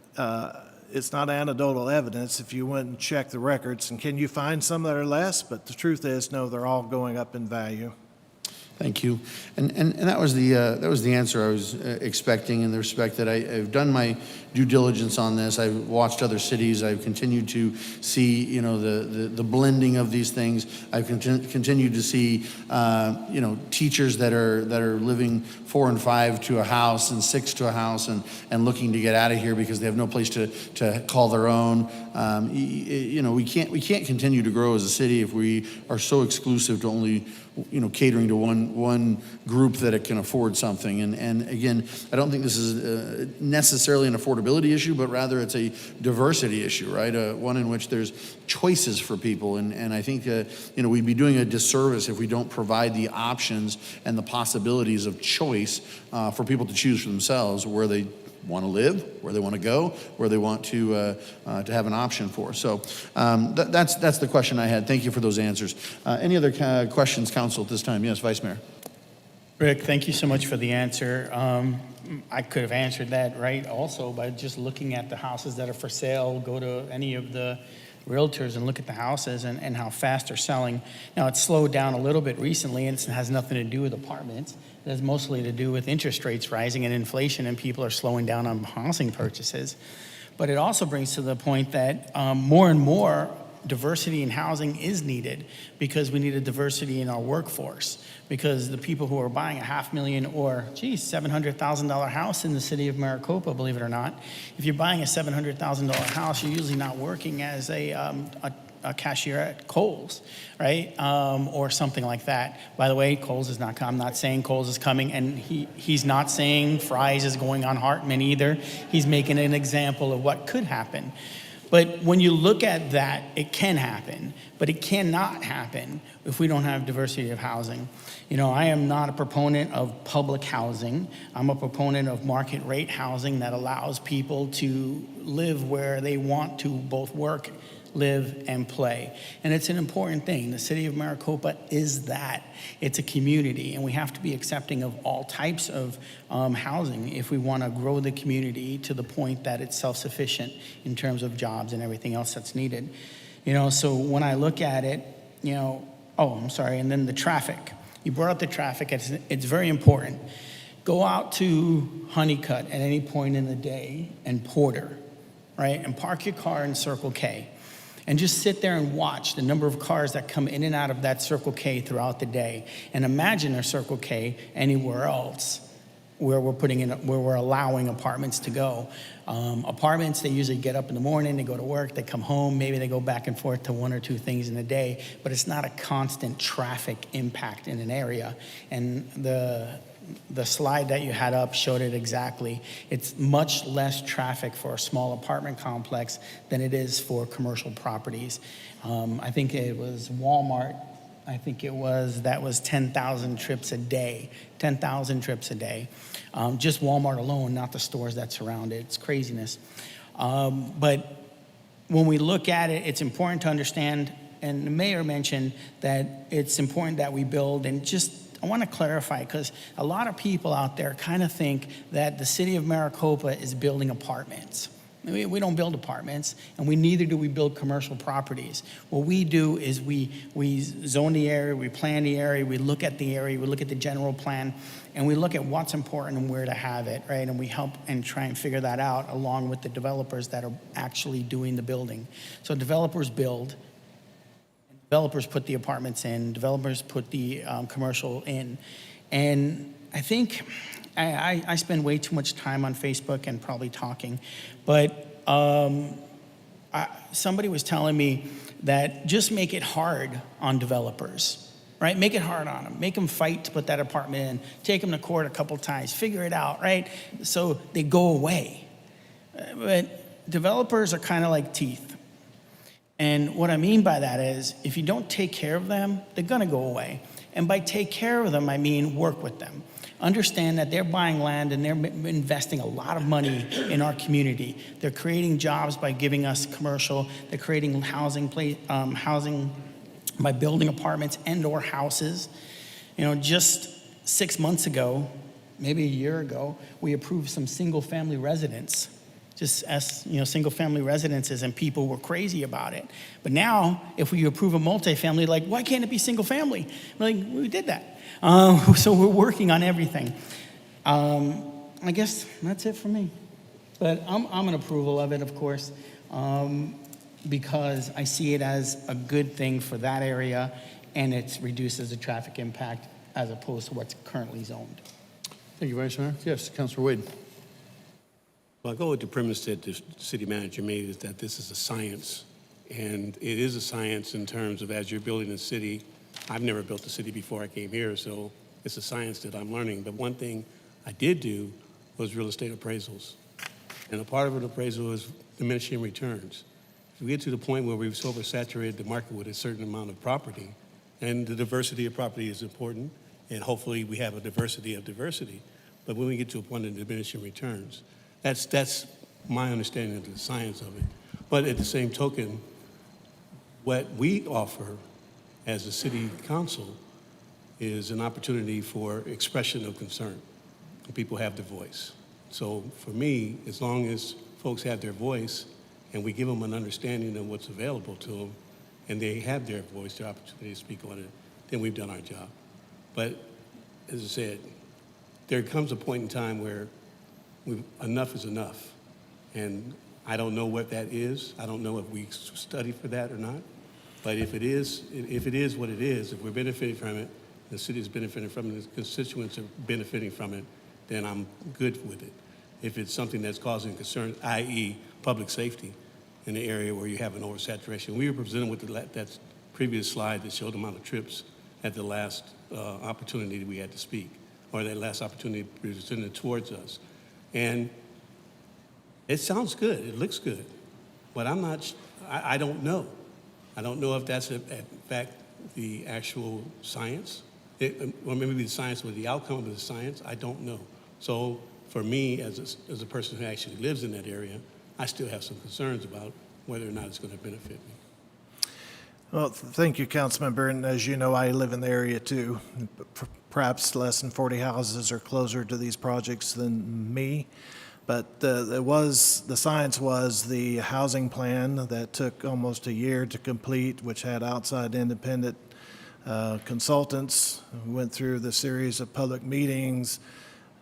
it's not anecdotal evidence if you went and checked the records. And can you find some that are less? But the truth is, no, they're all going up in value. Thank you. And that was the answer I was expecting, in the respect that I've done my due diligence on this. I've watched other cities. I've continued to see, the blending of these things. I've continued to see, teachers that are living 4 and 5 to a house and 6 to a house and looking to get out of here because they have no place to call their own. We can't continue to grow as a city if we are so exclusive to only catering to one group that it can afford something. And again, I don't think this is necessarily an affordability issue, but rather it's a diversity issue, right? One in which there's choices for people. And I think, we'd be doing a disservice if we don't provide the options and the possibilities of choice for people to choose for themselves where they want to live, where they want to go, where they want to have an option for. So that's the question I had. Thank you for those answers. Any other questions, council, at this time? Yes, Vice Mayor. Rick, thank you so much for the answer. I could have answered that right also by just looking at the houses that are for sale. Go to any of the realtors and look at the houses and how fast they're selling. Now, it's slowed down a little bit recently, and it has nothing to do with apartments. It has mostly to do with interest rates rising and inflation, and people are slowing down on housing purchases. But it also brings to the point that more and more diversity in housing is needed, because we need a diversity in our workforce, because the people who are buying a $500,000 or $700,000 house in the city of Maricopa, believe it or not, if you're buying a $700,000 house, you're usually not working as a cashier at Kohl's, right? Or something like that. By the way, Kohl's is not, I'm not saying Kohl's is coming, and he's not saying Fry's is going on Hartman either. He's making an example of what could happen. But when you look at that, it can happen, but it cannot happen if we don't have diversity of housing. You know, I am not a proponent of public housing. I'm a proponent of market rate housing that allows people to live where they want to both work, live, and play. And it's an important thing. The city of Maricopa is that. It's a community, and we have to be accepting of all types of housing if we want to grow the community to the point that it's self-sufficient in terms of jobs and everything else that's needed. You know, so when I look at it, you know, and then the traffic. You brought up the traffic. It's very important. Go out to Honeycutt at any point in the day and Porter, right? And park your car in Circle K. And just sit there and watch the number of cars that come in and out of that Circle K throughout the day. And imagine a Circle K anywhere else where we're allowing apartments to go. Apartments, they usually get up in the morning, they go to work, they come home, maybe they go back and forth to one or two things in a day, but it's not a constant traffic impact in an area. And the slide that you had up showed it exactly. It's much less traffic for a small apartment complex than it is for commercial properties. I think it was Walmart. That was 10,000 trips a day. 10,000 trips a day. Just Walmart alone, not the stores that surround it. It's craziness. But when we look at it, it's important to understand, and the mayor mentioned that it's important that we build, and just I want to clarify, because a lot of people out there kind of think that the city of Maricopa is building apartments. We don't build apartments, and neither do we build commercial properties. What we do is we zone the area, we plan the area, we look at the area, we look at the general plan, and we look at what's important and where to have it, right? And we help and try and figure that out along with the developers that are actually doing the building. So developers build, developers put the apartments in, developers put the commercial in. And I think I spend way too much time on Facebook and probably talking, but somebody was telling me that just make it hard on developers, right? Make it hard on them. Make them fight to put that apartment in. Take them to court a couple times. Figure it out, right? So they go away. But developers are kind of like teeth. And what I mean by that is, if you don't take care of them, they're gonna go away. And by take care of them, I mean work with them. Understand that they're buying land and they're investing a lot of money in our community. They're creating jobs by giving us commercial. They're creating housing by building apartments and/or houses. You know, just 6 months ago, maybe a year ago, we approved some single-family residents. Just as, you know, single-family residences, and people were crazy about it. But now, if we approve a multifamily, like, why can't it be single-family? Like, we did that. So we're working on everything. I guess that's it for me. But I'm an approval of it, of course, because I see it as a good thing for that area, and it reduces the traffic impact as opposed to what's currently zoned. Thank you, Vice Mayor. Yes, Councilor Wade. Well, I go with the premise that the city manager made, is that this is a science. And it is a science in terms of, as you're building a city, I've never built a city before I came here, so it's a science that I'm learning. But one thing I did do was real estate appraisals. And a part of an appraisal is diminishing returns. If we get to the point where we've oversaturated the market with a certain amount of property, and the diversity of property is important, and hopefully we have a diversity of diversity, but when we get to a point of diminishing returns, that's my understanding of the science of it. But at the same token, what we offer as a city council is an opportunity for expression of concern. People have their voice. So for me, as long as folks have their voice and we give them an understanding of what's available to them and they have their voice, their opportunity to speak on it, then we've done our job. But as I said, there comes a point in time where enough is enough. And I don't know what that is. I don't know if we study for that or not. But if it is what it is, if we're benefiting from it, the city is benefiting from it, the constituents are benefiting from it, then I'm good with it. If it's something that's causing concern, i.e. public safety in the area where you have an oversaturation. We were presented with that previous slide that showed the amount of trips at the last opportunity we had to speak, or that last opportunity presented towards us. And it sounds good, it looks good, but I don't know. I don't know if that's in fact the actual science, or maybe the science was the outcome of the science, I don't know. So for me, as a person who actually lives in that area, I still have some concerns about whether or not it's going to benefit me. Well, thank you, Councilmember. And as you know, I live in the area too. Perhaps less than 40 houses are closer to these projects than me. But the science was the housing plan that took almost a year to complete, which had outside independent consultants who went through the series of public meetings,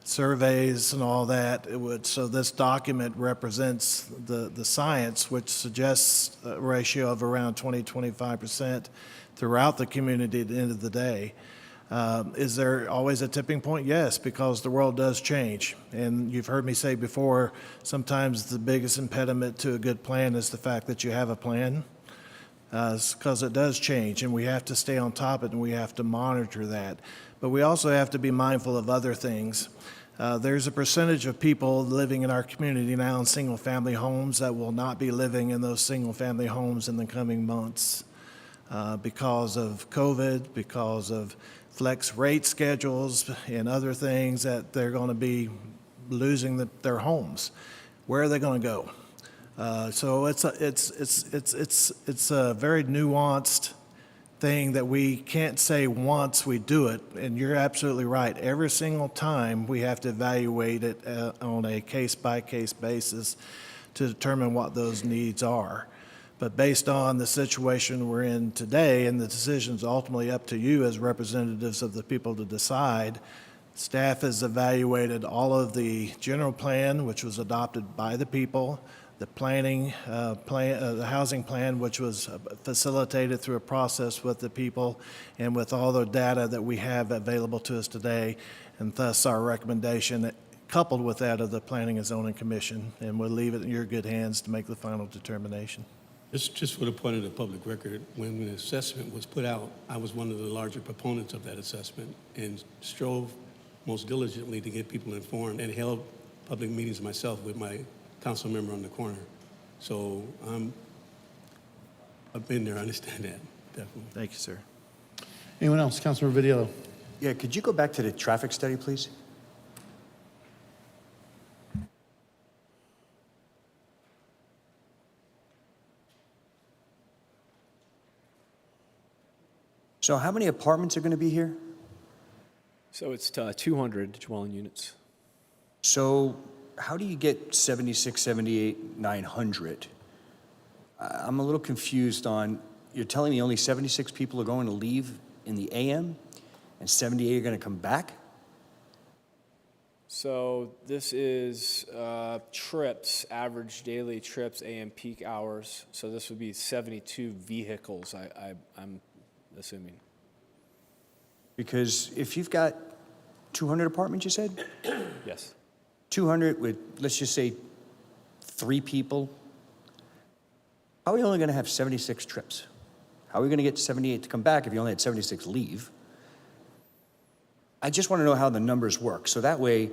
surveys, and all that. So this document represents the science, which suggests a ratio of around 20-25% throughout the community at the end of the day. Is there always a tipping point? Yes, because the world does change. And you've heard me say before, sometimes the biggest impediment to a good plan is the fact that you have a plan, because it does change, and we have to stay on top of it, and we have to monitor that. But we also have to be mindful of other things. There's a percentage of people living in our community now in single-family homes that will not be living in those single-family homes in the coming months because of COVID, because of flex rate schedules and other things, that they're going to be losing their homes. Where are they going to go? So it's a very nuanced thing that we can't say once we do it, and you're absolutely right. Every single time we have to evaluate it on a case-by-case basis to determine what those needs are. But based on the situation we're in today, and the decision's ultimately up to you as representatives of the people to decide, staff has evaluated all of the general plan, which was adopted by the people, the planning the housing plan, which was facilitated through a process with the people and with all the data that we have available to us today, and thus our recommendation, coupled with that of the Planning and Zoning Commission, and we'll leave it in your good hands to make the final determination. Just for the point of the public record, when the assessment was put out, I was one of the larger proponents of that assessment and strove most diligently to get people informed, and held public meetings myself with my council member on the corner. So I've been there, I understand that, definitely. Thank you, sir. Anyone else? Councilmember Vidillo. Yeah, could you go back to the traffic study, please? So how many apartments are going to be here? So it's 200 dwelling units. So how do you get 76, 78, 900? I'm a little confused on, you're telling me only 76 people are going to leave in the AM and 78 are going to come back? So this is trips, average daily trips, AM peak hours. So this would be 72 vehicles, I'm assuming. Because if you've got 200 apartments, you said? Yes. 200 with, let's just say, 3 people. How are we only going to have 76 trips? How are we going to get 78 to come back if you only had 76 leave? I just want to know how the numbers work. So that way,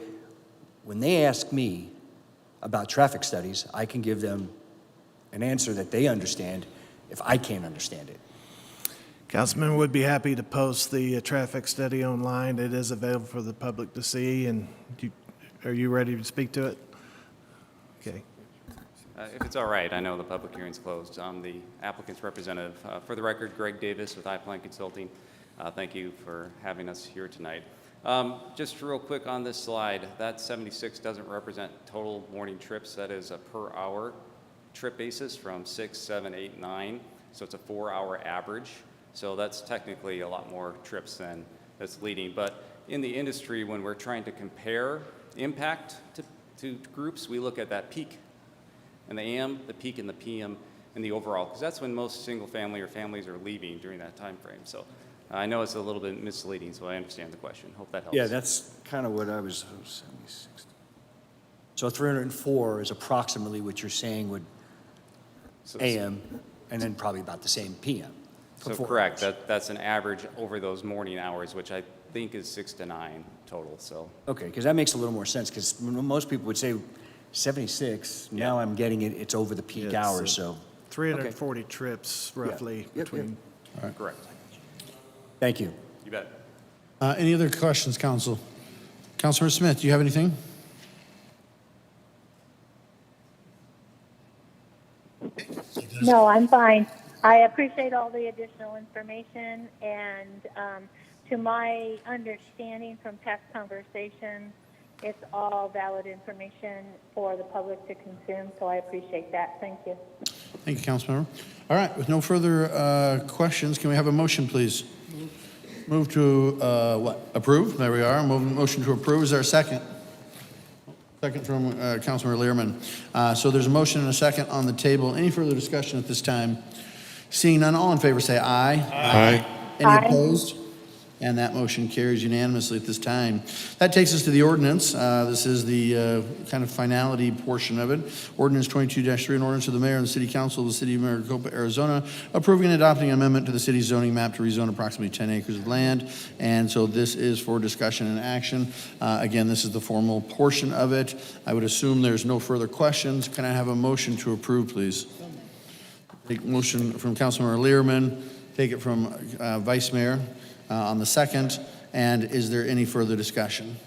when they ask me about traffic studies, I can give them an answer that they understand if I can't understand it. Councilman would be happy to post the traffic study online. It is available for the public to see. And are you ready to speak to it? Okay. If it's all right, I know the public hearing's closed. I'm the applicant's representative. For the record, Greg Davis with iPlan Consulting. Thank you for having us here tonight. Just real quick on this slide, that 76 doesn't represent total morning trips. That is a per hour trip basis from 6, 7, 8, 9. So it's a 4-hour average. So that's technically a lot more trips than that's leading. But in the industry, when we're trying to compare impact to groups, we look at that peak in the AM, the peak in the PM, and the overall, because that's when most single family or families are leaving during that time frame. So I know it's a little bit misleading, so I understand the question. Hope that helps. Yeah, that's kind of what I was, 76. So 304 is approximately what you're saying would AM, and then probably about the same PM. So correct, that's an average over those morning hours, which I think is 6 to 9 total, so. Okay, because that makes a little more sense, because most people would say 76, now I'm getting it, it's over the peak Yeah, hours, so. 340 trips roughly between. All right. Correct. Thank you. You bet. Any other questions, Council? Councilor Smith, do you have anything? No, I'm fine. I appreciate all the additional information, and to my understanding from past conversations, it's all valid information for the public to consume, so I appreciate that. Thank you. Thank you, Councilmember. All right, with no further questions, can we have a motion, please? Move to, Approve? There we are. Motion to approve. Is there a second? Second from Councilmember Learman. So there's a motion and a second on the table. Any further discussion at this time? Seeing none, all in favor say aye. Aye. Any opposed? And that motion carries unanimously at this time. That takes us to the ordinance. This is the kind of finality portion of it. Ordinance 22-3, an ordinance of the mayor and the city council of the city of Maricopa, Arizona, approving and adopting an amendment to the city's zoning map to rezone approximately 10 acres of land. And so this is for discussion and action. Again, this is the formal portion of it. I would assume there's no further questions. Can I have a motion to approve, please? Take motion from Councilmember Learman. Take it from Vice Mayor. On the second, and is there any further discussion?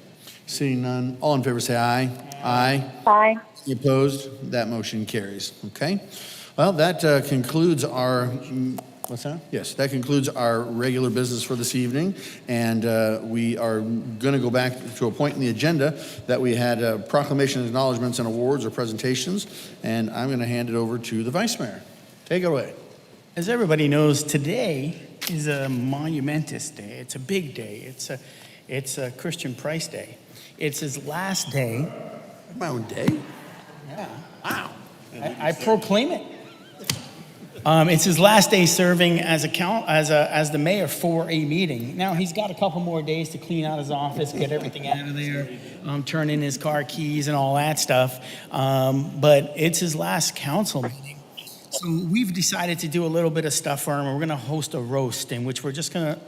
Seeing none, all in favor say aye. Aye. Aye. Any opposed? That motion carries. Okay. Well, that concludes our, what's that? Yes, that concludes our regular business for this evening, and we are going to go back to a point in the agenda that we had proclamation, acknowledgements, and awards or presentations, and I'm going to hand it over to the Vice Mayor. Take it away. As everybody knows, today is a monumentous day. It's a big day. It's a Christian Price Day. It's his last day. My own day? Yeah. Wow. I proclaim it. It's his last day serving as the mayor for a meeting. Now he's got a couple more days to clean out his office, get everything out of there, turn in his car keys and all that stuff. But it's his last council meeting. So we've decided to do a little bit of stuff for him. We're going to host a roast in which we're just going to,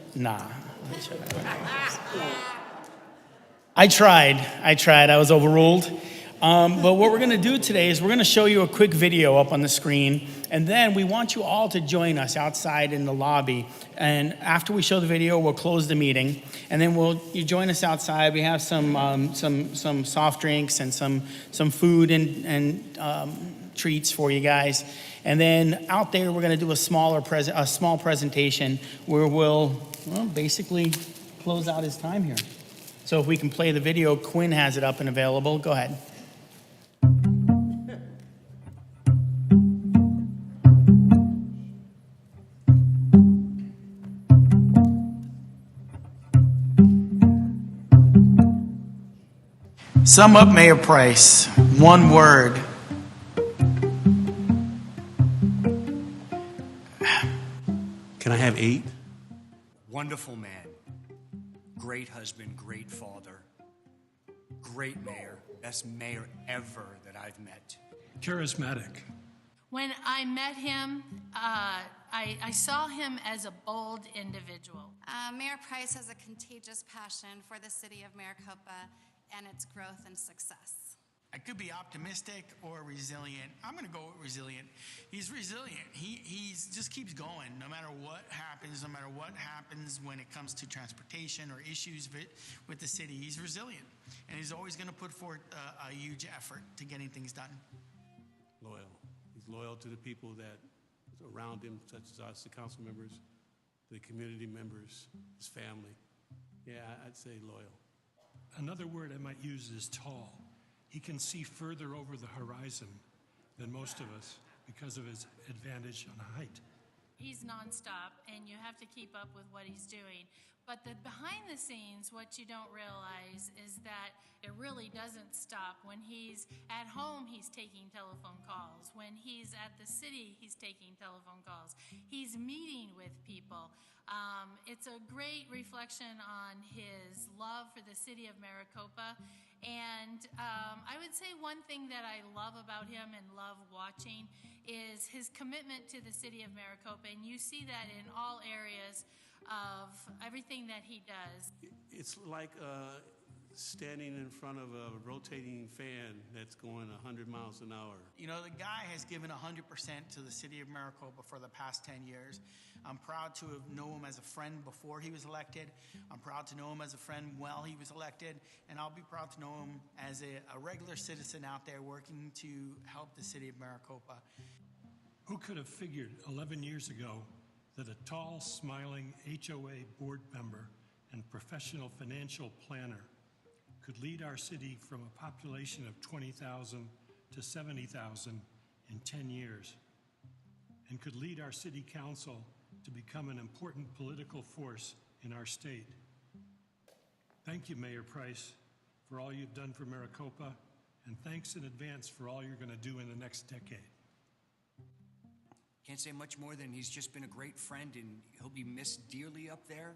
I tried. I was overruled. But what we're going to do today is we're going to show you a quick video up on the screen. And then we want you all to join us outside in the lobby. And after we show the video, we'll close the meeting. And then you join us outside. We have some soft drinks and some food and treats for you guys. And then out there, we're going to do a small presentation where we'll basically close out his time here. So if we can play the video, Quinn has it up and available. Go ahead. Sum up Mayor Price, one word. Can I have 8? Wonderful man, great husband, great father, great mayor, best mayor ever that I've met. Charismatic. When I met him, I saw him as a bold individual. Mayor Price has a contagious passion for the city of Maricopa and its growth and success. I could be optimistic or resilient. I'm going to go with resilient. He's resilient. He just keeps going no matter what happens, when it comes to transportation or issues with the city. He's resilient, and he's always going to put forth a huge effort to getting things done. Loyal. He's loyal to the people that are around him, such as us, the council members, the community members, his family. Yeah, I'd say loyal. Another word I might use is tall. He can see further over the horizon than most of us because of his advantage on height. He's nonstop, and you have to keep up with what he's doing. But the behind the scenes, what you don't realize is that it really doesn't stop. When he's at home, he's taking telephone calls. When he's at the city, he's taking telephone calls. He's meeting with people. It's a great reflection on his love for the city of Maricopa. And I would say one thing that I love about him and love watching is his commitment to the city of Maricopa. And you see that in all areas of everything that he does. It's like standing in front of a rotating fan that's going 100 miles an hour. You know, the guy has given 100% to the city of Maricopa for the past 10 years. I'm proud to have known him as a friend before he was elected. I'm proud to know him as a friend while he was elected. And I'll be proud to know him as a regular citizen out there working to help the city of Maricopa. Who could have figured 11 years ago that a tall, smiling HOA board member and professional financial planner could lead our city from a population of 20,000 to 70,000 in 10 years, and could lead our city council to become an important political force in our state. Thank you, Mayor Price, for all you've done for Maricopa, and thanks in advance for all you're going to do in the next decade. Can't say much more than he's just been a great friend, and he'll be missed dearly up there,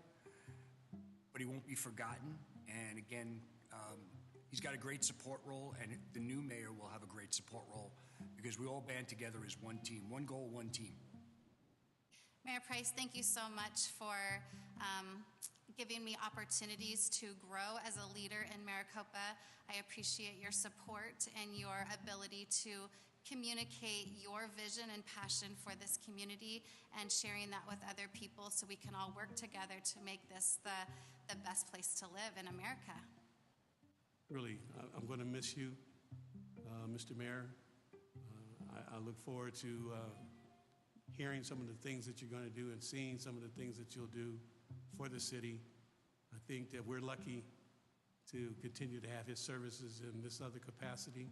but he won't be forgotten. And again, he's got a great support role, and the new mayor will have a great support role because we all band together as one team, one goal, one team. Mayor Price, thank you so much for giving me opportunities to grow as a leader in Maricopa. I appreciate your support and your ability to communicate your vision and passion for this community and sharing that with other people so we can all work together to make this the best place to live in America. Really, I'm going to miss you, Mr. Mayor. I look forward to hearing some of the things that you're going to do and seeing some of the things that you'll do for the city. I think that we're lucky to continue to have his services in this other capacity.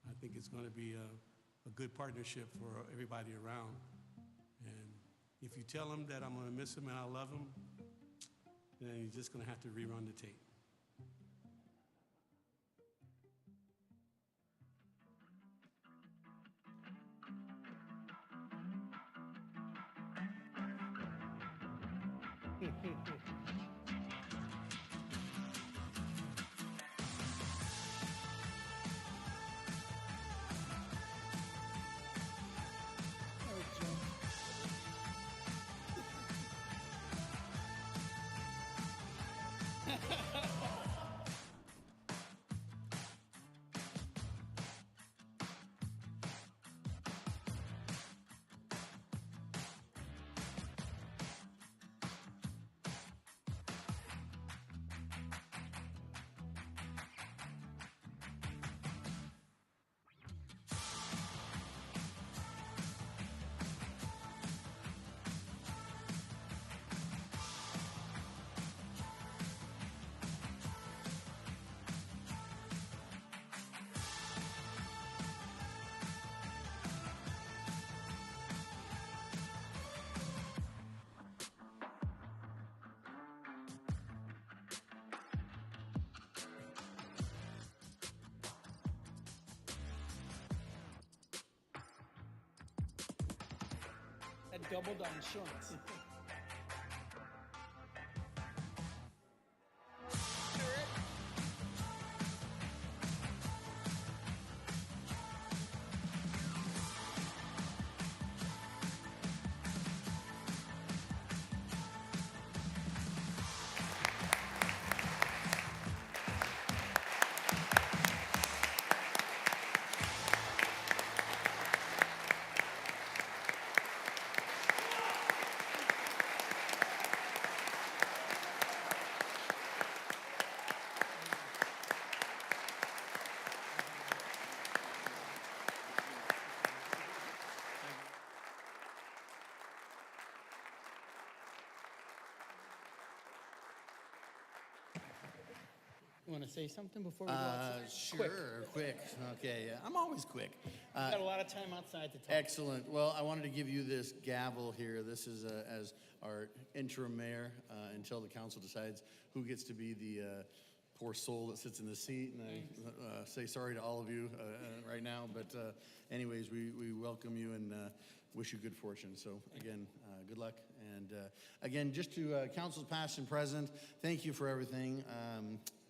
I think it's going to be a good partnership for everybody around. And if you tell him that I'm going to miss him and I love him, then you're just going to have to rerun the tape. That doubled our insurance. You want to say something before we go outside? Sure, quick. Okay, yeah. I'm always quick. We've got a lot of time outside to talk. Excellent. Well, I wanted to give you this gavel here. This is as our interim mayor until the council decides who gets to be the poor soul that sits in the seat. And I say sorry to all of you right now. But anyways, we welcome you and wish you good fortune. So again, good luck. And again, just to councils past and present, thank you for everything.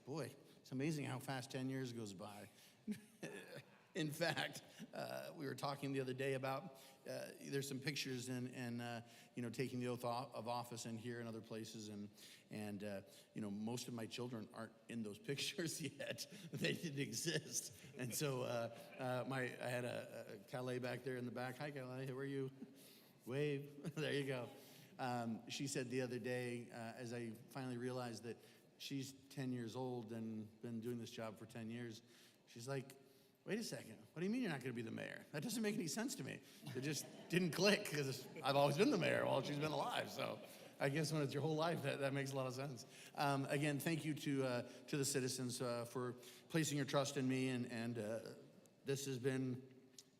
Boy, it's amazing how fast 10 years goes by. In fact, we were talking the other day about there's some pictures and taking the oath of office in here and other places, and most of my children aren't in those pictures yet. They didn't exist, and so I had a Calais back there in the back. Hi, Calais. How are you? Wave. There you go. She said the other day, as I finally realized that she's 10 years old and been doing this job for 10 years, she's like, wait a second, what do you mean you're not going to be the mayor? That doesn't make any sense to me. It just didn't click because I've always been the mayor while she's been alive. So I guess when it's your whole life, that makes a lot of sense. Again, thank you to the citizens for placing your trust in me. And this has been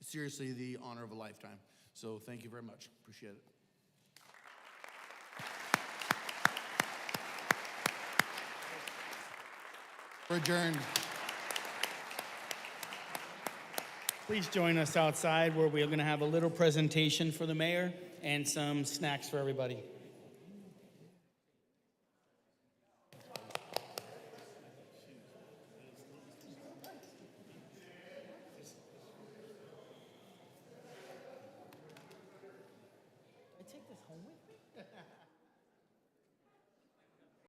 seriously the honor of a lifetime. So thank you very much. Appreciate it. We're adjourned. Please join us outside where we're going to have a little presentation for the mayor and some snacks for everybody. I take this home with me?